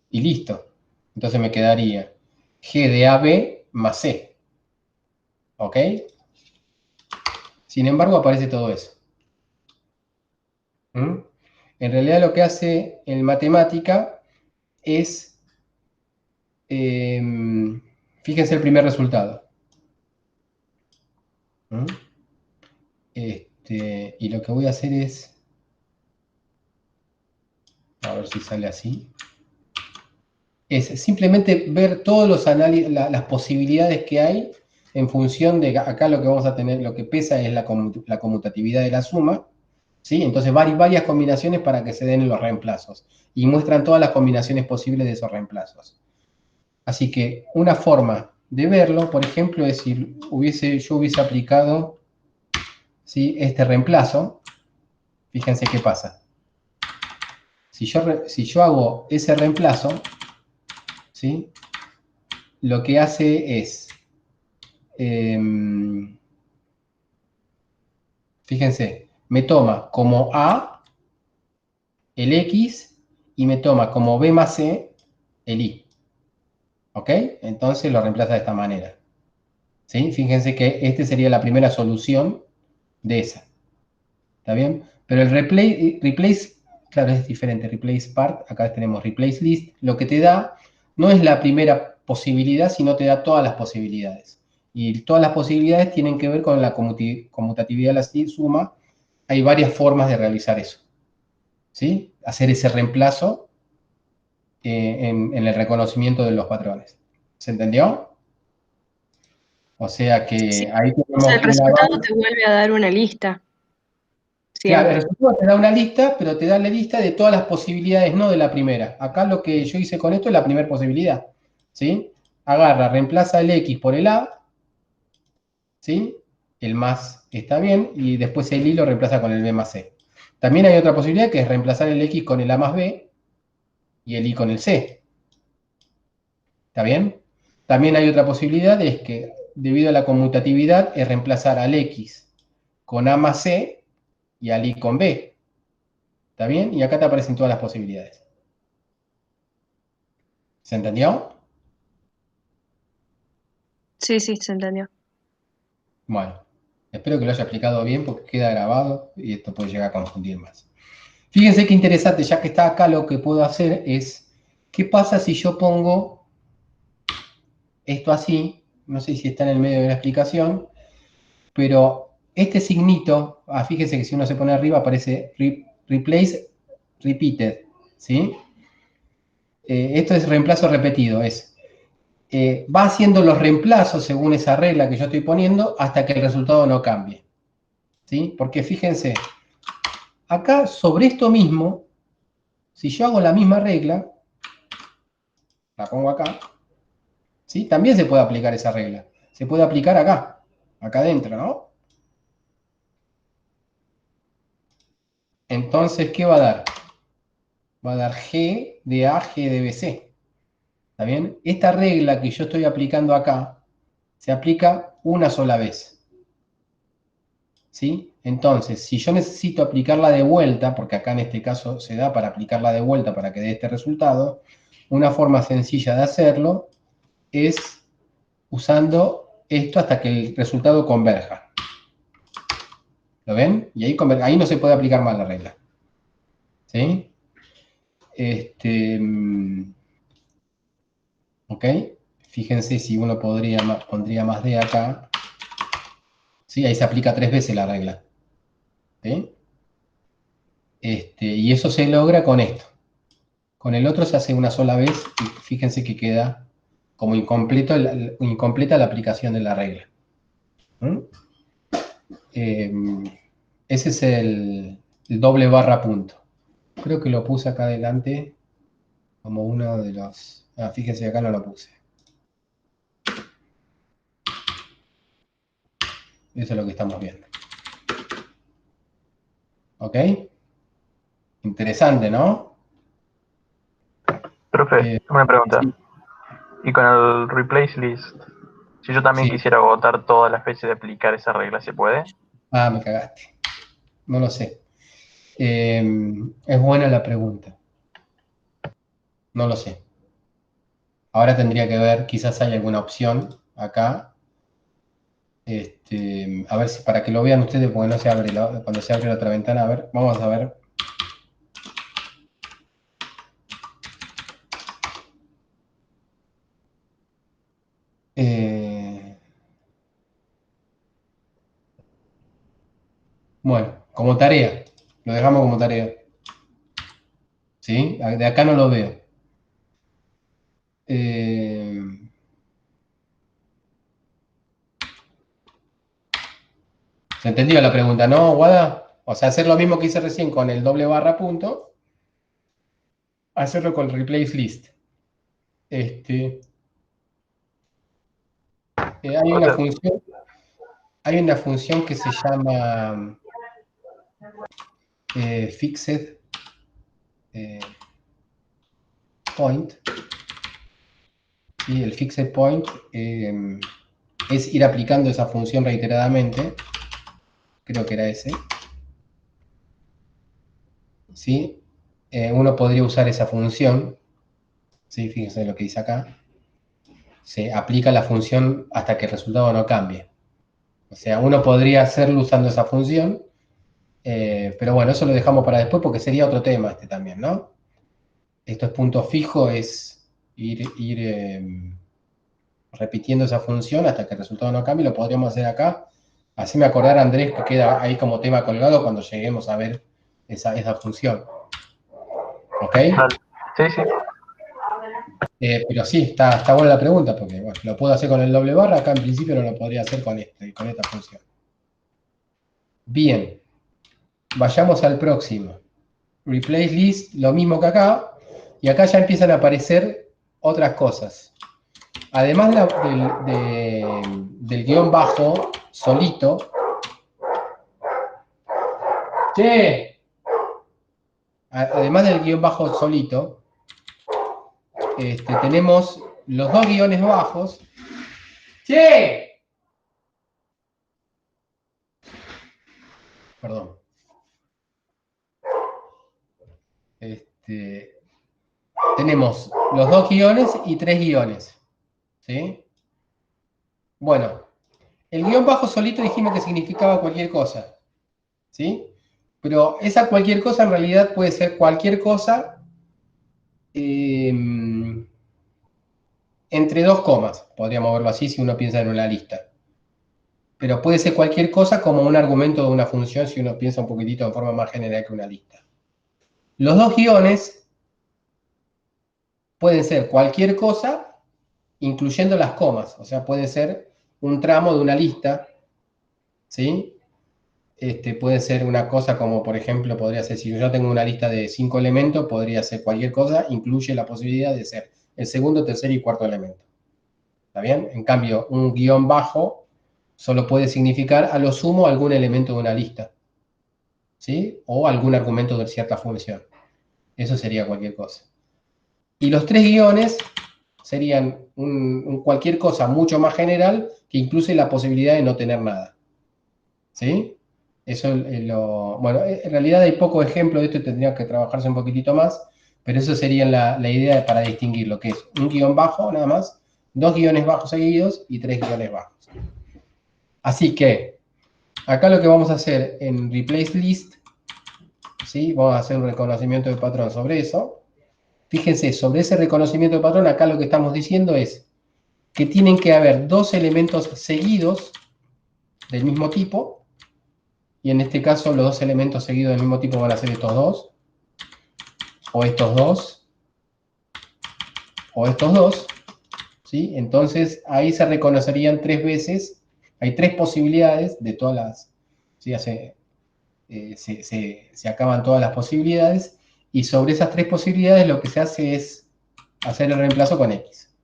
Y listo. Entonces me quedaría g de AB más c, ¿ok? Sin embargo, aparece todo eso. ¿Mm? En realidad lo que hace en matemática es, fíjense el primer resultado. ¿Mm? Y lo que voy a hacer es, a ver si sale así, es simplemente ver todos los las posibilidades que hay en función de, acá lo que vamos a tener, lo que pesa es la conmutatividad de la suma, ¿sí? Entonces varias combinaciones para que se den los reemplazos y muestran todas las combinaciones posibles de esos reemplazos. Así que una forma de verlo, por ejemplo, es si yo hubiese aplicado, ¿sí? Este reemplazo, fíjense qué pasa. Si yo hago ese reemplazo, ¿sí? Lo que hace es, fíjense, me toma como A el X y me toma como B más C el Y. ¿Ok? Entonces lo reemplaza de esta manera. ¿Sí? Fíjense que esta sería la primera solución de esa. ¿Está bien? Pero el replace, claro, es diferente. Replace part, acá tenemos replace list. Lo que te da no es la primera posibilidad, sino te da todas las posibilidades. Y todas las posibilidades tienen que ver con la conmutatividad de la suma. Hay varias formas de realizar eso, ¿sí? Hacer ese reemplazo en el reconocimiento de los patrones. ¿Se entendió? O sea Sí. que ahí O sea, tenemos el una resultado base. te vuelve a dar una lista, Claro, el siempre. resultado te da una lista, pero te da la lista de todas las posibilidades, no de la primera. Acá lo que yo hice con esto es la primera posibilidad, ¿sí? Agarra, reemplaza el X por el A, ¿sí? El más está bien, y después el Y lo reemplaza con el B más C. También hay otra posibilidad que es reemplazar el X con el A más B y el Y con el C. ¿Está bien? También hay otra posibilidad, es que debido a la conmutatividad es reemplazar al X con A más C y al Y con B. ¿Está bien? Y acá te aparecen todas las posibilidades. ¿Se entendió? Sí, sí, se entendió. Bueno, espero que lo haya explicado bien porque queda grabado y esto puede llegar a confundir más. Fíjense qué interesante, ya que está acá, lo que puedo hacer es, ¿qué pasa si yo pongo esto así? No sé si está en el medio de la explicación, pero este signito, fíjense que si uno se pone arriba aparece replace repeated, ¿sí? Esto es reemplazo repetido, va haciendo los reemplazos según esa regla que yo estoy poniendo hasta que el resultado no cambie, ¿sí? Porque fíjense, acá sobre esto mismo, si yo hago la misma regla, la pongo acá, ¿sí? También se puede aplicar esa regla. Se puede aplicar acá adentro, ¿no? Entonces, ¿qué va a dar? Va a dar G de A, G de BC. ¿Está bien? Esta regla que yo estoy aplicando acá, se aplica una sola vez. ¿Sí? Entonces, si yo necesito aplicarla de vuelta, porque acá en este caso se da para aplicarla de vuelta para que dé este resultado, una forma sencilla de hacerlo es usando esto hasta que el resultado converja. ¿Lo ven? Y ahí no se puede aplicar más la regla. ¿Sí? ¿Ok? Fíjense si uno pondría más D acá. ¿Sí? Ahí se aplica 3 veces la regla. ¿Sí? Y eso se logra con esto. Con el otro se hace una sola vez y fíjense que queda como incompleta la aplicación de la regla. ¿Mm? Ese es el doble barra punto. Creo que lo puse acá adelante como uno de los... fíjense, acá no lo puse. Eso es lo que estamos viendo. ¿Ok? Interesante, ¿no? Profe, una pregunta. Sí, Y con el replace list, si yo también sí. quisiera agotar todas las veces de aplicar esa regla, ¿se puede? Me cagaste. No lo sé. Es buena la pregunta. No lo sé. Ahora tendría que ver, quizás hay alguna opción acá. A ver si para que lo vean ustedes, porque no se abre cuando se abre la otra ventana. A ver, vamos a ver. Eh, bueno, como tarea. Lo dejamos como tarea. ¿Sí? De acá no lo veo. Eh, ¿Se entendió la pregunta, no, Guada? O sea, hacer lo mismo que hice recién con el doble barra punto, hacerlo con el replace list. Este, eh, hay O una sea, función, hay una función que se llama fixed eh, point. ¿Sí? El fixed point es ir aplicando esa función reiteradamente. Creo que era ese. ¿Sí? Uno podría usar esa función. ¿Sí? Fíjense lo que dice acá. Se aplica la función hasta que el resultado no cambie. O sea, uno podría hacerlo usando esa función, pero bueno, eso lo dejamos para después porque sería otro tema también, ¿no? Esto es punto fijo, es ir repitiendo esa función hasta que el resultado no cambie. Lo podríamos hacer acá. Haceme acordar, Andrés, que queda ahí como tema colgado cuando lleguemos a ver esa función. ¿Ok? Sí, sí. Pero sí, está buena la pregunta, porque bueno, lo puedo hacer con el doble barra, acá en principio no lo podría hacer con esta función. Bien, vayamos al próximo. Replace list, lo mismo que acá, y acá ya empiezan a aparecer otras cosas. Además del guión bajo solito, además del guión bajo solito, tenemos los dos guiones bajos. Perdón. Tenemos los dos guiones y tres guiones. ¿Sí? Bueno, el guión bajo solito dijimos que significaba cualquier cosa. ¿Sí? Pero esa cualquier cosa en realidad puede ser cualquier cosa entre dos comas. Podríamos verlo así si uno piensa en una lista. Pero puede ser cualquier cosa como un argumento de una función si uno piensa un poquitito en forma más general que una lista. Los dos guiones pueden ser cualquier cosa, incluyendo las comas. O sea, puede ser un tramo de una lista, ¿sí? Puede ser una cosa como, por ejemplo, podría ser, si yo tengo una lista de 5 elementos, podría ser cualquier cosa, incluye la posibilidad de ser el segundo, tercer y cuarto elemento. ¿Está bien? En cambio, un guión bajo solo puede significar a lo sumo algún elemento de una lista, ¿sí? O algún argumento de cierta función. Eso sería cualquier cosa. Y los tres guiones serían cualquier cosa mucho más general que incluye la posibilidad de no tener nada. ¿Sí? Eso bueno, en realidad hay pocos ejemplos de esto y tendría que trabajarse un poquitito más, pero eso sería la idea para distinguir lo que es un guión bajo nada más, dos guiones bajos seguidos y tres guiones bajos. Así que, acá lo que vamos a hacer en replace list, ¿sí? Vamos a hacer un reconocimiento de patrón sobre eso. Fíjense, sobre ese reconocimiento de patrón, acá lo que estamos diciendo es que tienen que haber dos elementos seguidos del mismo tipo, y en este caso los dos elementos seguidos del mismo tipo van a ser estos dos, o estos dos, o estos dos, ¿sí? Entonces ahí se reconocerían tres veces, hay tres posibilidades de todas las, ¿sí? Se acaban todas las posibilidades, y sobre esas tres posibilidades lo que se hace es hacer el reemplazo con X.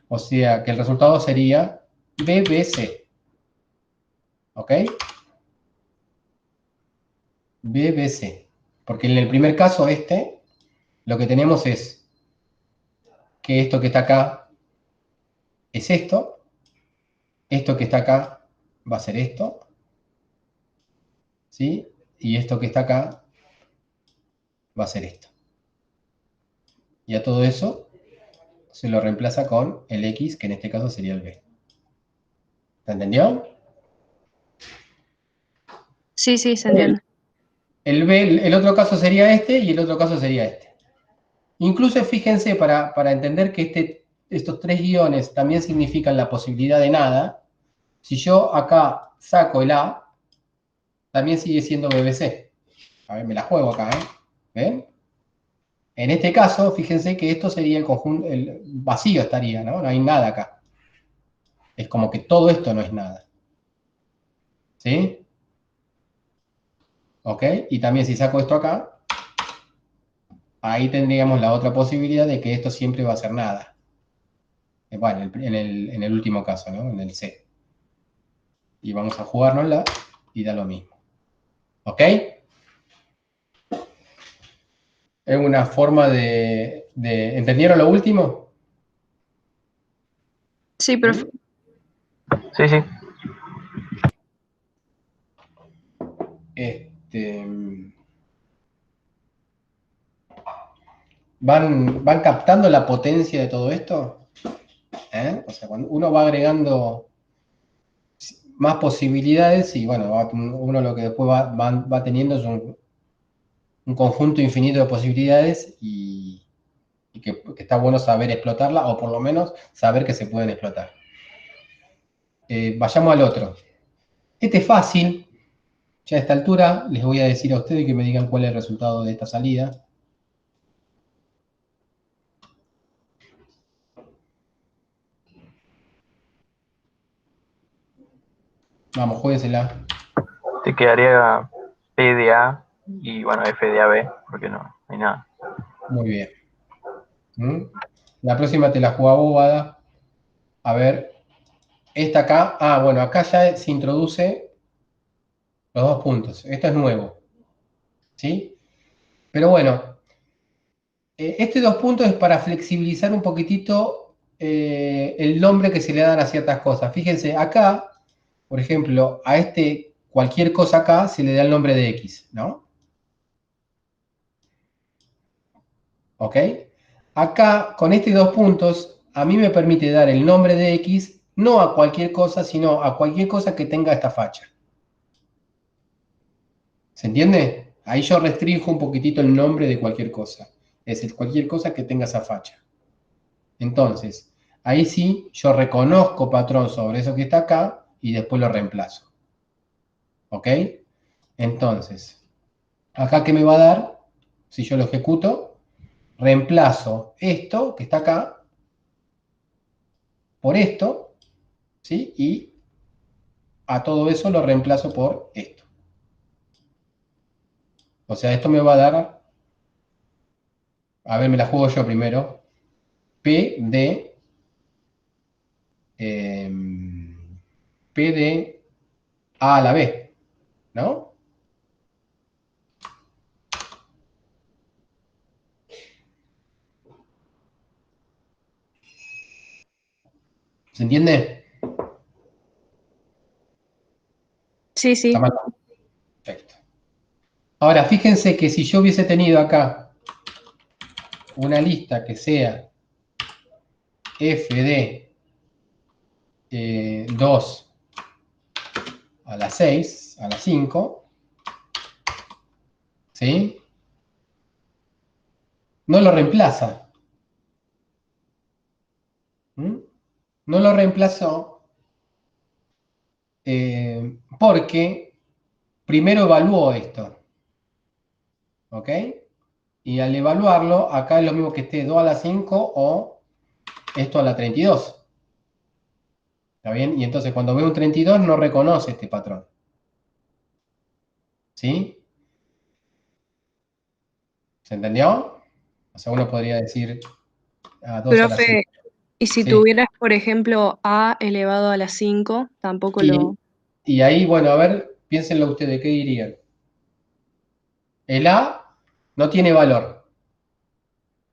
O sea que el resultado sería BBC. ¿Ok? BBC. Porque en el primer caso lo que tenemos es que esto que está acá es esto que está acá va a ser esto, ¿sí? Y esto que está acá va a ser esto. Y a todo eso se lo reemplaza con el X, que en este caso sería el B. ¿Se entendió? Sí, sí, se entiende. El B, el otro caso sería este y el otro caso sería este. Incluso fíjense, para entender que estos tres guiones también significan la posibilidad de nada, si yo acá saco el A, también sigue siendo BBC. A ver, me la juego acá, ¿eh? ¿Ven? En este caso, fíjense que esto sería el conjunto, el vacío estaría, ¿no? No hay nada acá. Es como que todo esto no es nada. ¿Sí? ¿Ok? Y también si saco esto acá, ahí tendríamos la otra posibilidad de que esto siempre va a ser nada. Bueno, en el último caso, ¿no? En el C. Y vamos a jugárnosla y da lo mismo. ¿Ok? Es una forma ¿entendieron lo último? Sí, profe. Sí, sí. ¿Van captando la potencia de todo esto? O sea, cuando uno va agregando más posibilidades y bueno, uno lo que después va teniendo es un conjunto infinito de posibilidades y y que está bueno saber explotarla, o por lo menos saber que se pueden explotar. Vayamos al otro. Este es fácil. Ya a esta altura les voy a decir a ustedes que me digan cuál es el resultado de esta salida. Vamos, juéguensela. Te quedaría P de A y bueno, F de AB, porque no hay nada. Muy bien. La próxima te la juega bobada. A ver, esta acá. Ah, bueno, acá ya se introduce los 2 puntos. Esto es nuevo. ¿Sí? Pero bueno, este 2 puntos es para flexibilizar un poquitito el nombre que se le dan a ciertas cosas. Fíjense, acá, por ejemplo, a este cualquier cosa acá se le da el nombre de X, ¿no? ¿Ok? Acá, con estos 2 puntos, a mí me permite dar el nombre de X no a cualquier cosa, sino a cualquier cosa que tenga esta facha. ¿Se entiende? Ahí yo restringo un poquitito el nombre de cualquier cosa. Es decir, cualquier cosa que tenga esa facha. Entonces, ahí sí, yo reconozco patrón sobre eso que está acá y después lo reemplazo. ¿Ok? Entonces, acá ¿qué me va a dar? Si yo lo ejecuto, reemplazo esto que está acá por esto, ¿sí? Y a todo eso lo reemplazo por esto. O sea, esto me va a dar, a ver, me la juego yo primero, P de, P de A la B, ¿no? ¿Se entiende? Sí, ¿Está sí. mal? Perfecto. Ahora, fíjense que si yo hubiese tenido acá una lista que sea f de 2 a la 6, a la 5, ¿sí? No lo reemplaza. ¿Mm? No lo reemplazó porque primero evaluó esto, ¿ok? Y al evaluarlo, acá es lo mismo que esté 2 a la 5 o esto a la 32. ¿Está bien? Y entonces cuando ve un 32 no reconoce este patrón. ¿Sí? ¿Se entendió? O sea, uno podría decir a 2 a la 5. Profe, y si Sí. tuvieras, por ejemplo, a elevado a la 5, tampoco Y, lo... y ahí, bueno, a ver, piénsenlo ustedes, ¿qué dirían? El A no tiene valor.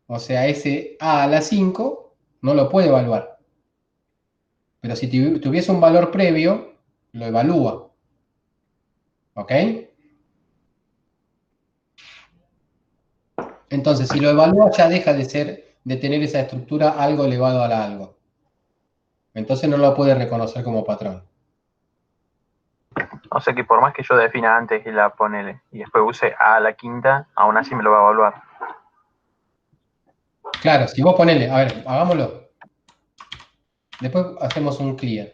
O sea, ese A a la 5 no lo puede evaluar. Pero si tuviese un valor previo, lo evalúa. ¿Ok? Entonces, si lo evalúa, ya deja de tener esa estructura algo elevado a la algo. Entonces no lo puede reconocer como patrón. O sea que por más que yo defina antes y la ponele y después use A a la quinta, aún así me lo va a evaluar. Claro, si vos ponele, a ver, hagámoslo. Después hacemos un clear.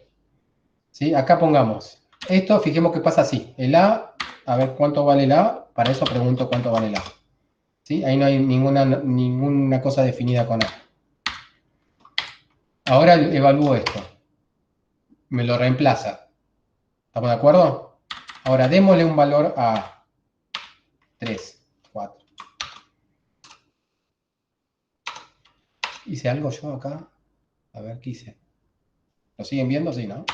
¿Sí? Acá pongamos. Esto, fijemos que pasa así. El A ver cuánto vale el A. Para eso pregunto cuánto vale el A. ¿Sí? Ahí no hay ninguna cosa definida con A. Ahora evalúo esto. Me lo reemplaza. ¿Estamos de acuerdo? Ahora démosle un valor a 3, 4. ¿Hice algo yo acá? A ver, ¿qué hice? ¿Lo siguen viendo? Sí, ¿no?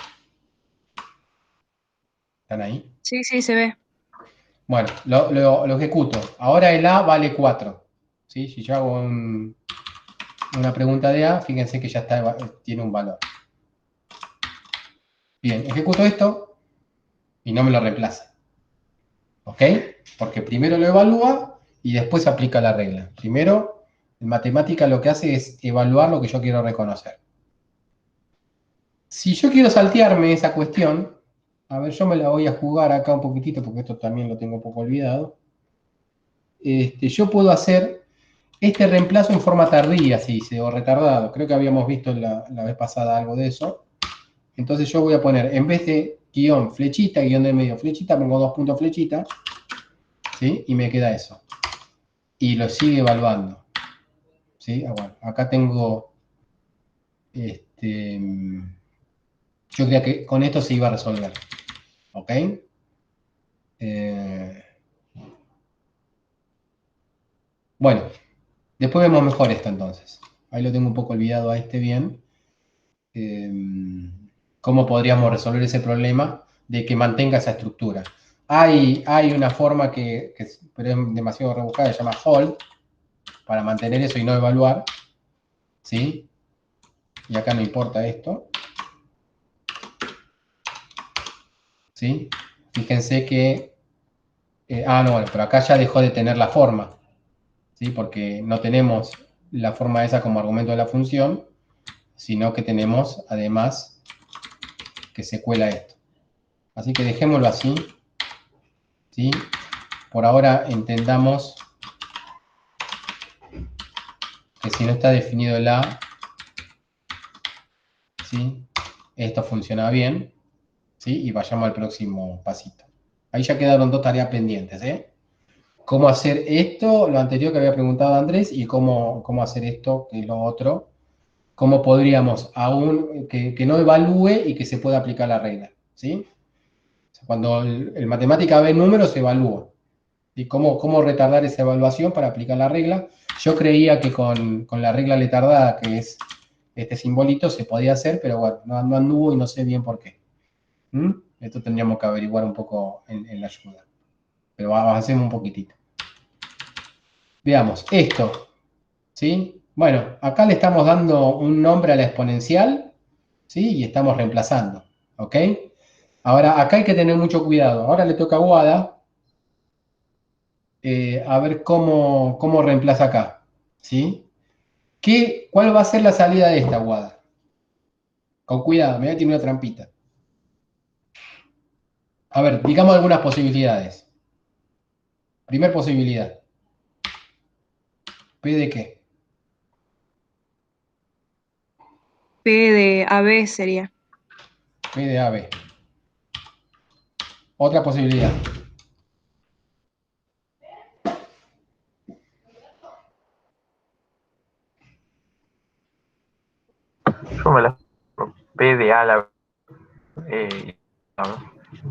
¿Están ahí? Sí, sí, se ve. Bueno, lo ejecuto. Ahora el A vale 4. ¿Sí? Si yo hago una pregunta de A, fíjense que ya tiene un valor. Bien, ejecuto esto y no me lo reemplaza. ¿Ok? Porque primero lo evalúa y después aplica la regla. Primero, en matemática lo que hace es evaluar lo que yo quiero reconocer. Si yo quiero saltearme esa cuestión, a ver, yo me la voy a jugar acá un poquitito porque esto también lo tengo un poco olvidado. Yo puedo hacer Este reemplazo en forma tardía, se dice, o retardado. Creo que habíamos visto la vez pasada algo de eso. Entonces yo voy a poner, en vez de guión, flechita, guión de medio, flechita, pongo 2 puntos flechita, ¿sí? Y me queda eso. Y lo sigue evaluando. ¿Sí? Ah, bueno, acá tengo, yo creía que con esto se iba a resolver. ¿Ok? Bueno, después vemos mejor esto entonces. Ahí lo tengo un poco olvidado a este bien. ¿Cómo podríamos resolver ese problema de que mantenga esa estructura? Hay una forma pero es demasiado rebuscada, se llama hold, para mantener eso y no evaluar. ¿Sí? Y acá no importa esto. ¿Sí? Fíjense que... no, bueno, pero acá ya dejó de tener la forma. ¿Sí? Porque no tenemos la forma esa como argumento de la función, sino que tenemos además que se cuela esto. Así que dejémoslo así. ¿Sí? Por ahora entendamos que si no está definido el A, ¿sí? Esto funciona bien, ¿sí? Y vayamos al próximo pasito. Ahí ya quedaron 2 tareas pendientes, ¿eh? Cómo hacer esto, lo anterior que había preguntado Andrés, y cómo hacer esto, que es lo otro. Cómo podríamos aún que no evalúe y que se pueda aplicar la regla, ¿sí? O sea, cuando el matemática ve números, se evalúa. ¿Y cómo retardar esa evaluación para aplicar la regla? Yo creía que con la regla retardada, que es este simbolito, se podía hacer, pero bueno, no anduvo y no sé bien por qué. Esto tendríamos que averiguar un poco en la ayuda. Pero avancemos un poquitito. Veamos, esto, ¿sí? Bueno, acá le estamos dando un nombre a la exponencial, ¿sí? Y estamos reemplazando, ¿ok? Ahora, acá hay que tener mucho cuidado. Ahora le toca a Wada a ver cómo reemplaza acá, ¿sí? ¿Cuál va a ser la salida de esta, Wada? Con cuidado, me voy a tirar una trampita. A ver, digamos algunas posibilidades. Primer posibilidad. ¿P de qué? P de AB sería. P de AB. Otra posibilidad. Yo me la P de A la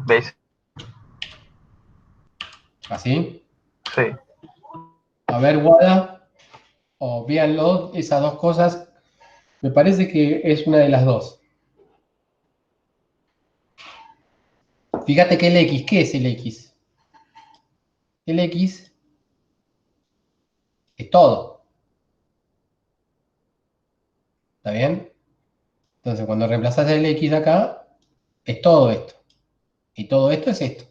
¿ves? ¿Así? Sí. A ver, Wada, o véanlo, esas dos cosas. Me parece que es una de las dos. Fíjate que el X, ¿qué es el X? El X es todo. ¿Está bien? Entonces, cuando reemplazas el X acá, es todo esto. Y todo esto es esto.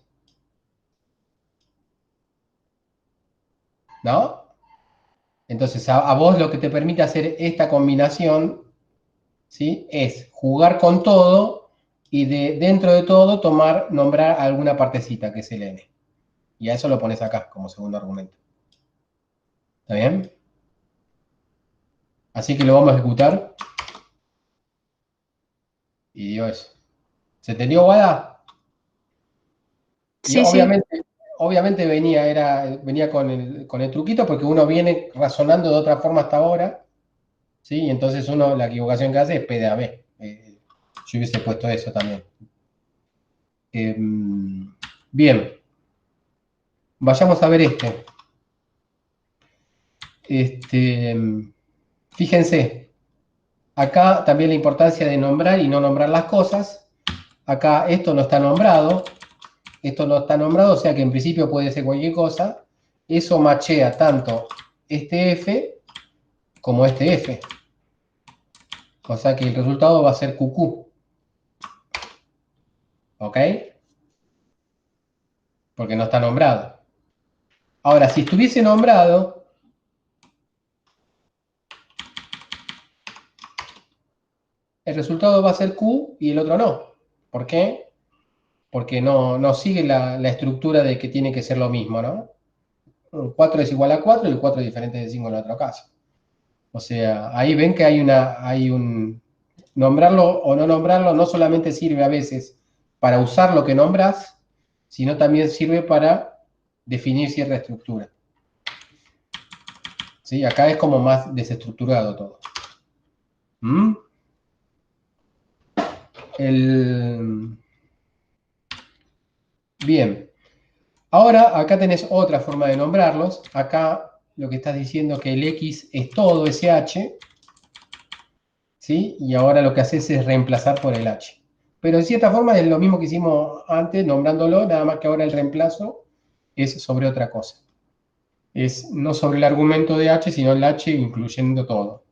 ¿No? Entonces, a vos lo que te permite hacer esta combinación, ¿sí? Es jugar con todo y dentro de todo nombrar alguna partecita, que es el n. Y a eso lo pones acá como segundo argumento. ¿Está bien? Así que lo vamos a ejecutar. Y dio eso. ¿Se entendió, Wada? Y Sí, sí. obviamente venía con el truquito porque uno viene razonando de otra forma hasta ahora, ¿sí? Y entonces la equivocación que hace es P de AB. Yo hubiese puesto eso también. Bien. Vayamos a ver fíjense, acá también la importancia de nombrar y no nombrar las cosas. Acá esto no está nombrado. Esto no está nombrado, o sea que en principio puede ser cualquier cosa. Eso machea tanto este F como este F. O sea que el resultado va a ser QQ. ¿Ok? Porque no está nombrado. Ahora, si estuviese nombrado, el resultado va a ser Q y el otro no. ¿Por qué? Porque no sigue la estructura de que tiene que ser lo mismo, ¿no? 4 es igual a 4 y el 4 es diferente de 5 en el otro caso. O sea, ahí ven que hay un... Nombrarlo o no nombrarlo no solamente sirve a veces para usar lo que nombras, sino también sirve para definir cierta estructura. ¿Sí? Acá es como más desestructurado todo. ¿Mm? Bien. Ahora, acá tenés otra forma de nombrarlos. Acá lo que estás diciendo es que el X es todo ese H, ¿sí? Y ahora lo que haces es reemplazar por el H. Pero de cierta forma es lo mismo que hicimos antes, nombrándolo, nada más que ahora el reemplazo es sobre otra cosa. Es no sobre el argumento de H, sino el H incluyendo todo.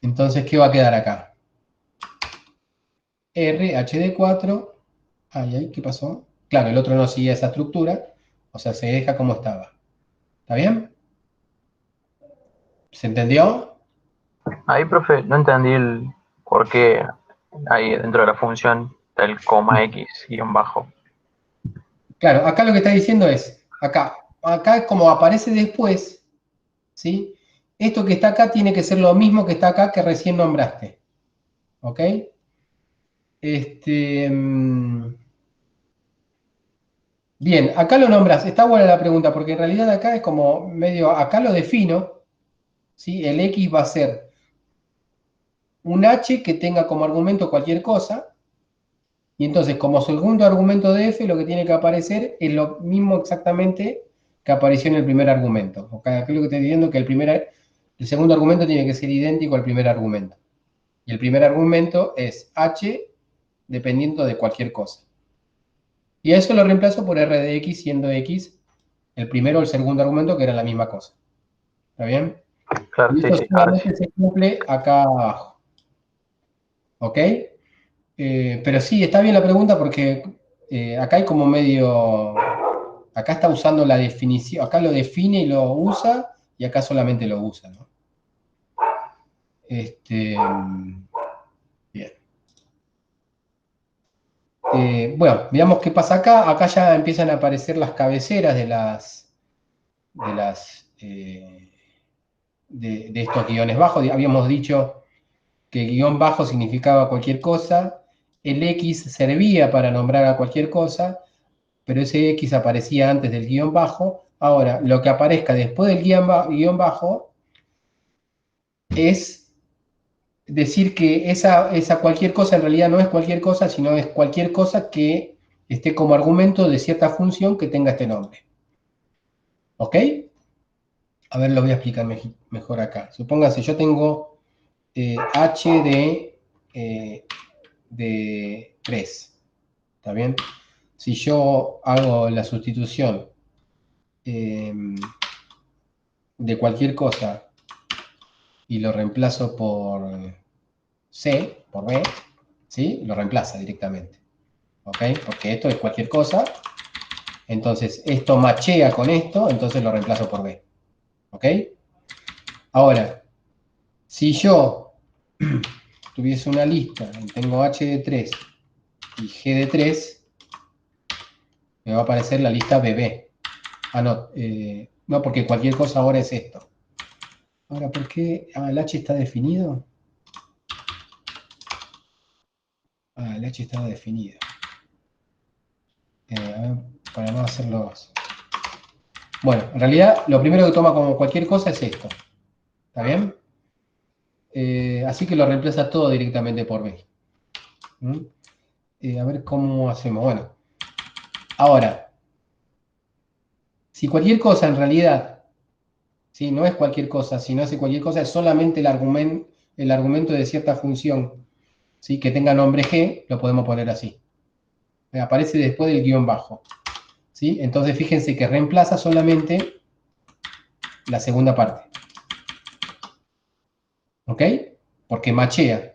Entonces, ¿qué va a quedar acá? R, H de 4. Ay, ¿qué pasó? Claro, el otro no sigue esa estructura, o sea, se deja como estaba. ¿Está bien? ¿Se entendió? Ahí, profe, no entendí el por qué ahí dentro de la función del coma X guión bajo. Claro, acá lo que está diciendo es, acá como aparece después, ¿sí? Esto que está acá tiene que ser lo mismo que está acá que recién nombraste. ¿Ok? Bien, acá lo nombras. Está buena la pregunta, porque en realidad acá es como medio, acá lo defino, ¿sí? El X va a ser un H que tenga como argumento cualquier cosa, y entonces como segundo argumento de F lo que tiene que aparecer es lo mismo exactamente que apareció en el primer argumento. ¿Ok? Aquí lo que estoy diciendo es que el segundo argumento tiene que ser idéntico al primer argumento. Y el primer argumento es H dependiendo de cualquier cosa. Y a eso lo reemplazo por R de X, siendo X el primero o el segundo argumento que era la misma cosa. ¿Está bien? Claro, Y sí, eso sí, ahora sí. solamente se cumple acá abajo. ¿Ok? Pero sí, está bien la pregunta porque acá hay como medio... Acá está usando la definición, acá lo define y lo usa, y acá solamente lo usa, ¿no? Bien. Bueno, veamos qué pasa acá. Acá ya empiezan a aparecer las cabeceras de estos guiones bajos. Habíamos dicho que guión bajo significaba cualquier cosa. El X servía para nombrar a cualquier cosa, pero ese X aparecía antes del guión bajo. Ahora, lo que aparezca después del guión bajo es decir que esa cualquier cosa en realidad no es cualquier cosa, sino es cualquier cosa que esté como argumento de cierta función que tenga este nombre. ¿Ok? A ver, lo voy a explicar mejor acá. Supóngase, yo tengo H de 3. ¿Está bien? Si yo hago la sustitución de cualquier cosa y lo reemplazo por C, por B, ¿sí? Lo reemplaza directamente. ¿Ok? Porque esto es cualquier cosa. Entonces, esto machea con esto, entonces lo reemplazo por B. ¿Ok? Ahora, si yo tuviese una lista y tengo H de 3 y G de 3, me va a aparecer la lista BB. Ah, no, no, porque cualquier cosa ahora es esto. Ahora, ¿por qué? Ah, el H está definido. Ah, el H está definido. A ver, para no hacerlo... Bueno, en realidad, lo primero que toma como cualquier cosa es esto. ¿Está bien? Así que lo reemplaza todo directamente por B. ¿Mm? A ver cómo hacemos. Bueno, ahora, si cualquier cosa en realidad, ¿sí? No es cualquier cosa, si no hace cualquier cosa, es solamente el argumento de cierta función, ¿sí? Que tenga nombre G, lo podemos poner así. Aparece después del guión bajo. ¿Sí? Entonces fíjense que reemplaza solamente la segunda parte. ¿Ok? Porque machea.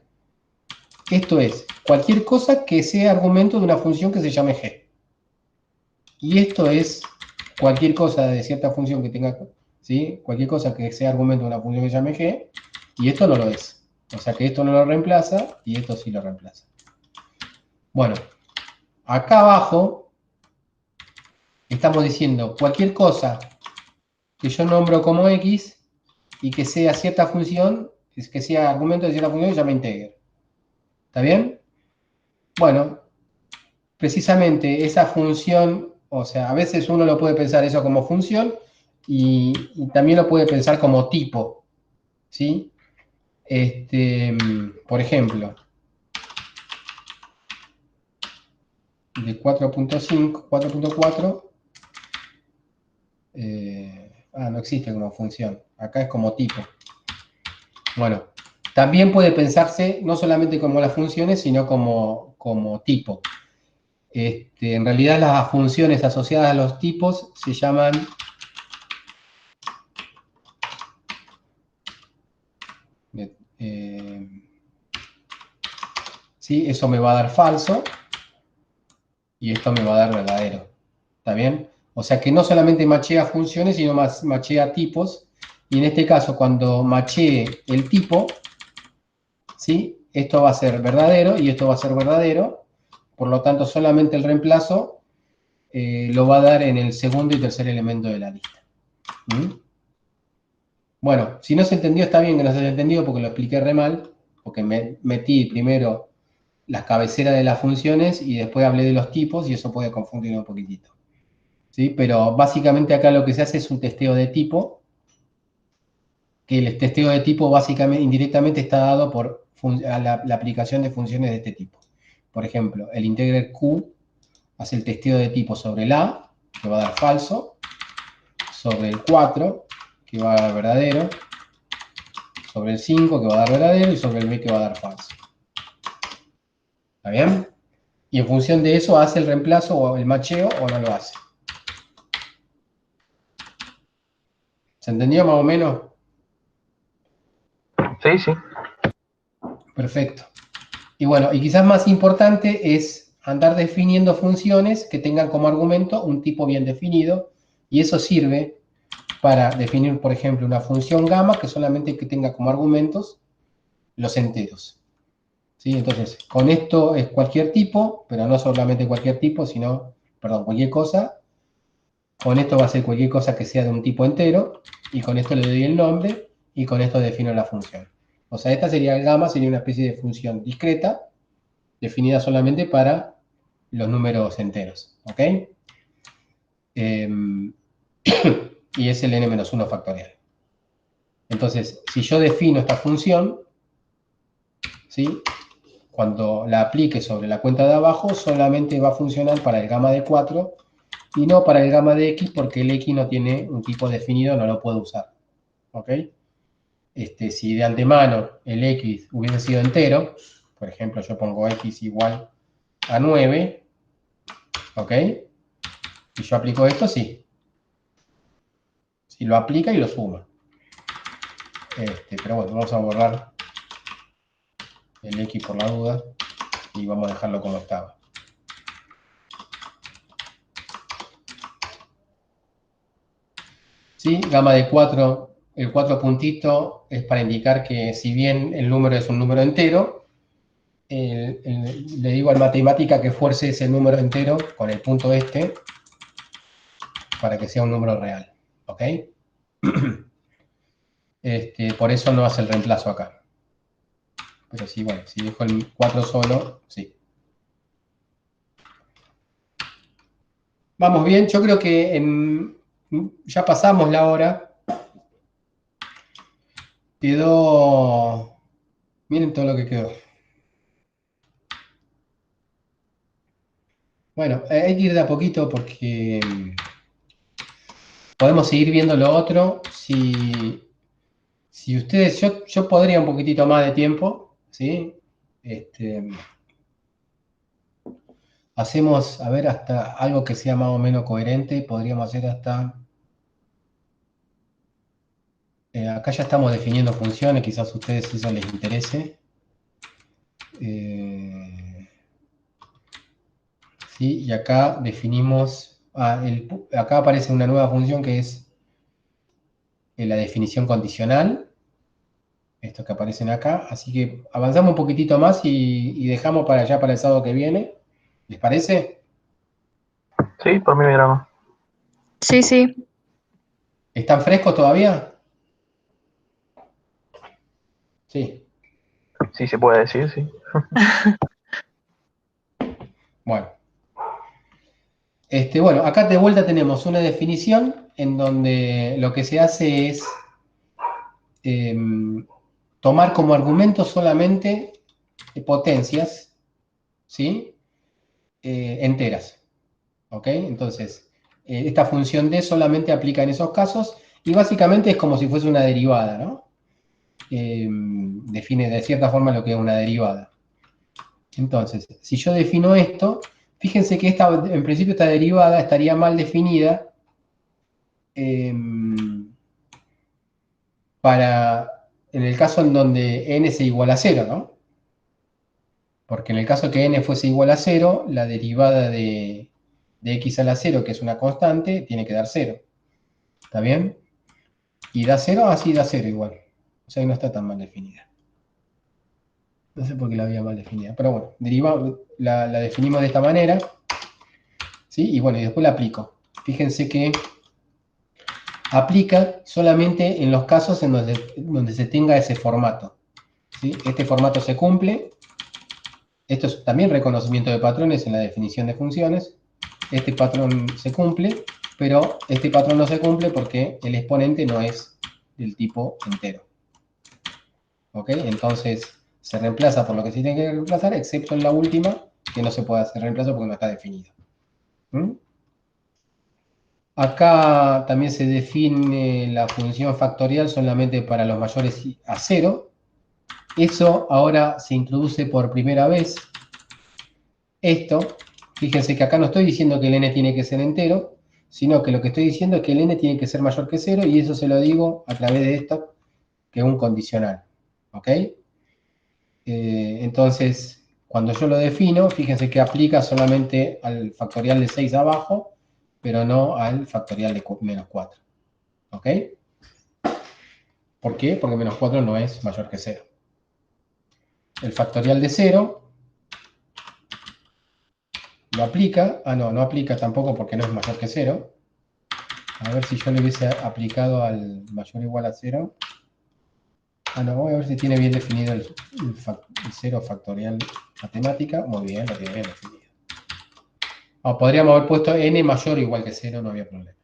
Esto es cualquier cosa que sea argumento de una función que se llame G. Y esto es cualquier cosa de cierta función que tenga, ¿sí? Cualquier cosa que sea argumento de una función que se llame G, y esto no lo es. O sea que esto no lo reemplaza y esto sí lo reemplaza. Bueno, acá abajo estamos diciendo cualquier cosa que yo nombro como X y que sea cierta función, que sea argumento de cierta función, se llama integer. ¿Está bien? Bueno, precisamente esa función, o sea, a veces uno lo puede pensar eso como función y también lo puede pensar como tipo, ¿sí? Por ejemplo, de 4.5, 4.4, no existe como función, acá es como tipo. Bueno, también puede pensarse no solamente como las funciones, sino como tipo. En realidad las funciones asociadas a los tipos se llaman ¿sí? Eso me va a dar falso y esto me va a dar verdadero. ¿Está bien? O sea que no solamente machea funciones, sino más machea tipos. Y en este caso, cuando machee el tipo, ¿sí? Esto va a ser verdadero y esto va a ser verdadero. Por lo tanto, solamente el reemplazo lo va a dar en el segundo y tercer elemento de la lista. ¿Mm? Bueno, si no se entendió, está bien que no se haya entendido porque lo expliqué re mal, porque metí primero las cabeceras de las funciones y después hablé de los tipos y eso puede confundir un poquitito. ¿Sí? Pero básicamente acá lo que se hace es un testeo de tipo, que el testeo de tipo básicamente, indirectamente está dado por la aplicación de funciones de este tipo. Por ejemplo, el integer Q hace el testeo de tipo sobre el A, que va a dar falso, sobre el 4, que va a dar verdadero, sobre el 5, que va a dar verdadero, y sobre el B, que va a dar falso. ¿Está bien? Y en función de eso hace el reemplazo o el macheo o no lo hace. ¿Se entendió más o menos? Sí, sí. Perfecto. Y bueno, y quizás más importante es andar definiendo funciones que tengan como argumento un tipo bien definido, y eso sirve para definir, por ejemplo, una función gamma que solamente que tenga como argumentos los enteros. ¿Sí? Entonces, con esto es cualquier tipo, pero no solamente cualquier tipo, sino, perdón, cualquier cosa. Con esto va a ser cualquier cosa que sea de un tipo entero, y con esto le doy el nombre, y con esto defino la función. O sea, esta sería el gamma, sería una especie de función discreta, definida solamente para los números enteros, ¿ok? Y es el n-1 factorial. Entonces, si yo defino esta función, ¿sí? Cuando la aplique sobre la cuenta de abajo, solamente va a funcionar para el gamma de 4 y no para el gamma de x, porque el x no tiene un tipo definido, no lo puedo usar, ¿ok? Si de antemano el x hubiese sido entero, por ejemplo, yo pongo x igual a 9, ¿ok? Y yo aplico esto, sí. Si lo aplica y lo suma. Pero bueno, vamos a borrar el x por la duda y vamos a dejarlo como estaba. ¿Sí? Gamma de 4, el 4 puntito es para indicar que si bien el número es un número entero, le digo al matemática que fuerce ese número entero con el punto para que sea un número real. ¿Ok? Por eso no hace el reemplazo acá. Pero sí, bueno, si dejo el 4 solo, sí. Vamos bien, yo creo que ya pasamos la hora. Quedó... Miren todo lo que quedó. Bueno, hay que ir de a poquito porque podemos seguir viendo lo otro. Si ustedes, yo podría un poquitito más de tiempo, ¿sí? Hacemos, a ver, hasta algo que sea más o menos coherente, podríamos hacer hasta... acá ya estamos definiendo funciones, quizás a ustedes eso les interese. ¿Sí? Y acá definimos, acá aparece una nueva función que es la definición condicional, estos que aparecen acá, así que avanzamos un poquitito más y dejamos para allá para el sábado que viene, ¿les parece? Sí, por mí, mira. Sí, sí. ¿Están frescos todavía? Sí. Sí, se puede decir, sí. Bueno. Bueno, acá de vuelta tenemos una definición en donde lo que se hace es tomar como argumento solamente potencias, ¿sí? Enteras, ¿ok? Entonces, esta función D solamente aplica en esos casos y básicamente es como si fuese una derivada, ¿no? Define de cierta forma lo que es una derivada. Entonces, si yo defino esto, fíjense que en principio esta derivada estaría mal definida en el caso en donde n se iguala a 0, ¿no? Porque en el caso que n fuese igual a 0, la derivada de x a la 0, que es una constante, tiene que dar 0. ¿Está bien? ¿Y da 0? Ah, sí, da 0 igual. O sea que no está tan mal definida. No sé por qué la había mal definida. Pero bueno, la definimos de esta manera. ¿Sí? Y bueno, y después la aplico. Fíjense que aplica solamente en los casos en donde se tenga ese formato. ¿Sí? Este formato se cumple. Esto es también reconocimiento de patrones en la definición de funciones. Este patrón se cumple, pero este patrón no se cumple porque el exponente no es del tipo entero. ¿Ok? Entonces se reemplaza por lo que se tiene que reemplazar, excepto en la última, que no se puede hacer reemplazo porque no está definido. ¿Mm? Acá también se define la función factorial solamente para los mayores a 0. Eso ahora se introduce por primera vez. Esto, fíjense que acá no estoy diciendo que el n tiene que ser entero, sino que lo que estoy diciendo es que el n tiene que ser mayor que 0 y eso se lo digo a través de esto, que es un condicional. ¿Ok? Entonces, cuando yo lo defino, fíjense que aplica solamente al factorial de 6 abajo, pero no al factorial de menos 4. ¿Ok? ¿Por qué? Porque menos 4 no es mayor que 0. El factorial de 0 lo aplica. Ah, no, no aplica tampoco porque no es mayor que 0. A ver si yo le hubiese aplicado al mayor o igual a 0. Ah, no, voy a ver si tiene bien definido el 0 factorial matemática. Muy bien, lo tiene bien definido. O podríamos haber puesto n mayor o igual que 0, no había problema.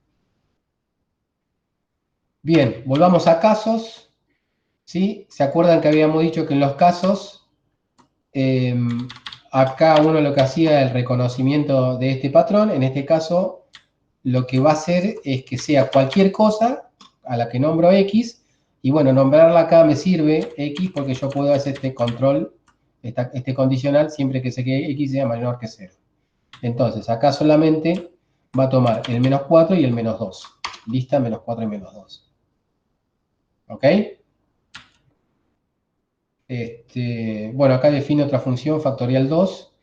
Bien, volvamos a casos. ¿Sí? ¿Se acuerdan que habíamos dicho que en los casos, acá uno lo que hacía el reconocimiento de este patrón? En este caso, lo que va a hacer es que sea cualquier cosa a la que nombro x, y bueno, nombrarla acá me sirve x porque yo puedo hacer este control, este condicional, siempre que sé que x sea mayor que 0. Entonces, acá solamente va a tomar el menos 4 y el menos 2. Lista, menos 4 y menos 2. ¿Ok? Bueno, acá define otra función, factorial 2.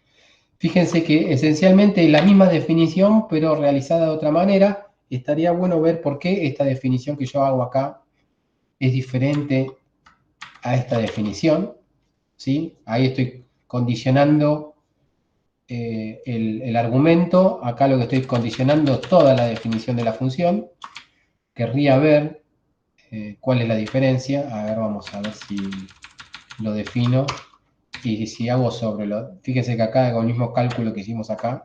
Fíjense que esencialmente es la misma definición, pero realizada de otra manera. Estaría bueno ver por qué esta definición que yo hago acá es diferente a esta definición. ¿Sí? Ahí estoy condicionando el argumento. Acá lo que estoy condicionando es toda la definición de la función. Querría ver cuál es la diferencia. A ver, vamos a ver si lo defino. Y si hago fíjense que acá con el mismo cálculo que hicimos acá,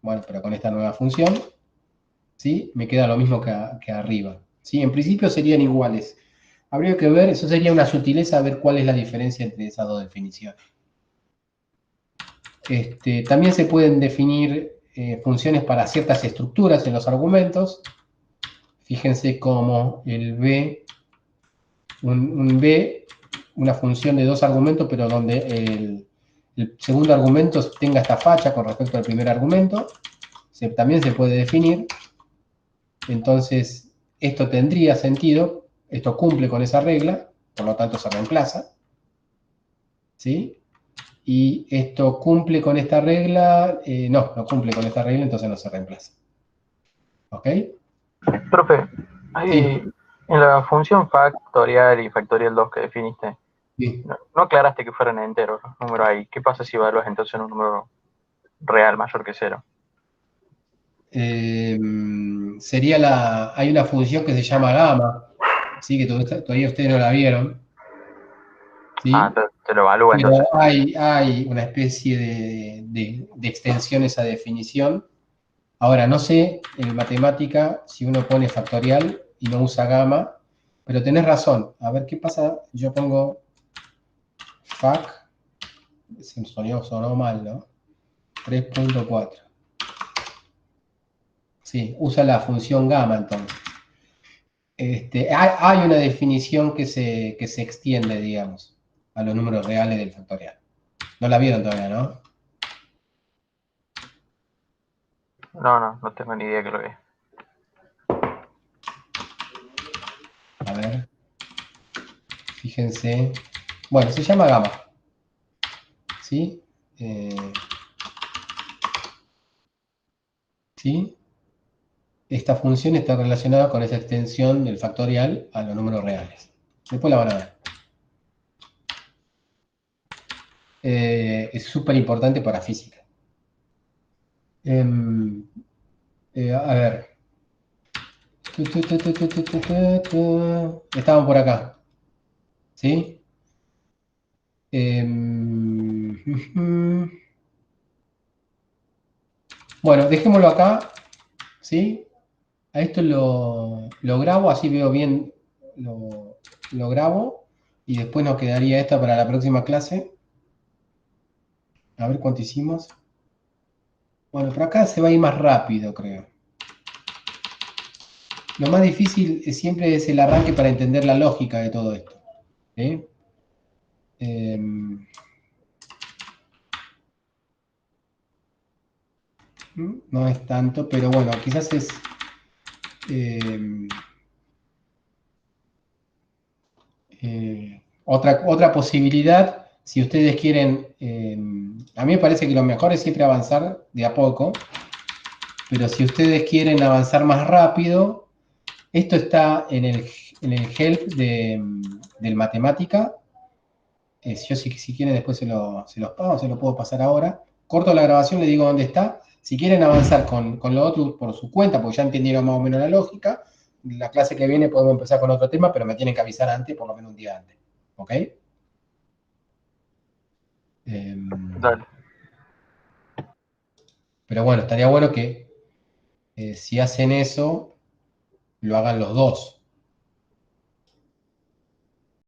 bueno, pero con esta nueva función, ¿sí? Me queda lo mismo que arriba. ¿Sí? En principio serían iguales. Habría que ver, eso sería una sutileza, ver cuál es la diferencia entre esas dos definiciones. También se pueden definir funciones para ciertas estructuras en los argumentos. Fíjense como el B, un B, una función de dos argumentos, pero donde el segundo argumento tenga esta facha con respecto al primer argumento. También se puede definir. Entonces, esto tendría sentido, esto cumple con esa regla, por lo tanto se reemplaza. ¿Sí? Y esto cumple con esta regla, no cumple con esta regla, entonces no se reemplaza. ¿Ok? Profe, Sí, en la función factorial y factorial 2 que definiste, sí. no aclaraste que fueran enteros los números ahí. ¿Qué pasa si evalúas entonces un número real mayor que 0? hay una función que se llama gamma, ¿sí? Que todavía ustedes no la vieron, ¿sí? Te lo evalúa Pero entonces. hay una especie de extensión a esa definición. Ahora, no sé en matemática si uno pone factorial y no usa gamma, pero tenés razón. A ver qué pasa. Yo pongo fac, sonó mal, ¿no? 3.4. Sí, usa la función gamma entonces. Hay una definición que se extiende, digamos, a los números reales del factorial. No la vieron todavía, ¿no? No tengo ni idea que lo es. A ver, fíjense. Bueno, se llama gamma. ¿Sí? ¿Sí? Esta función está relacionada con esa extensión del factorial a los números reales. Después la van a ver. Es súper importante para física. A ver. Estaban por acá. ¿Sí? Bueno, dejémoslo acá. ¿Sí? A esto lo grabo, así veo bien, lo grabo y después nos quedaría esta para la próxima clase. A ver cuánto hicimos. Bueno, por acá se va a ir más rápido, creo. Lo más difícil siempre es el arranque para entender la lógica de todo esto. ¿Sí? No es tanto, pero bueno, quizás es... otra posibilidad, si ustedes quieren, a mí me parece que lo mejor es siempre avanzar de a poco, pero si ustedes quieren avanzar más rápido, esto está en el help del matemática. Yo si quieren después se los pago, se lo puedo pasar ahora. Corto la grabación, le digo dónde está. Si quieren avanzar con lo otro por su cuenta, porque ya entendieron más o menos la lógica, la clase que viene podemos empezar con otro tema, pero me tienen que avisar antes, por lo menos un día antes. ¿Ok? Dale. Pero bueno, estaría bueno que si hacen eso, lo hagan los dos.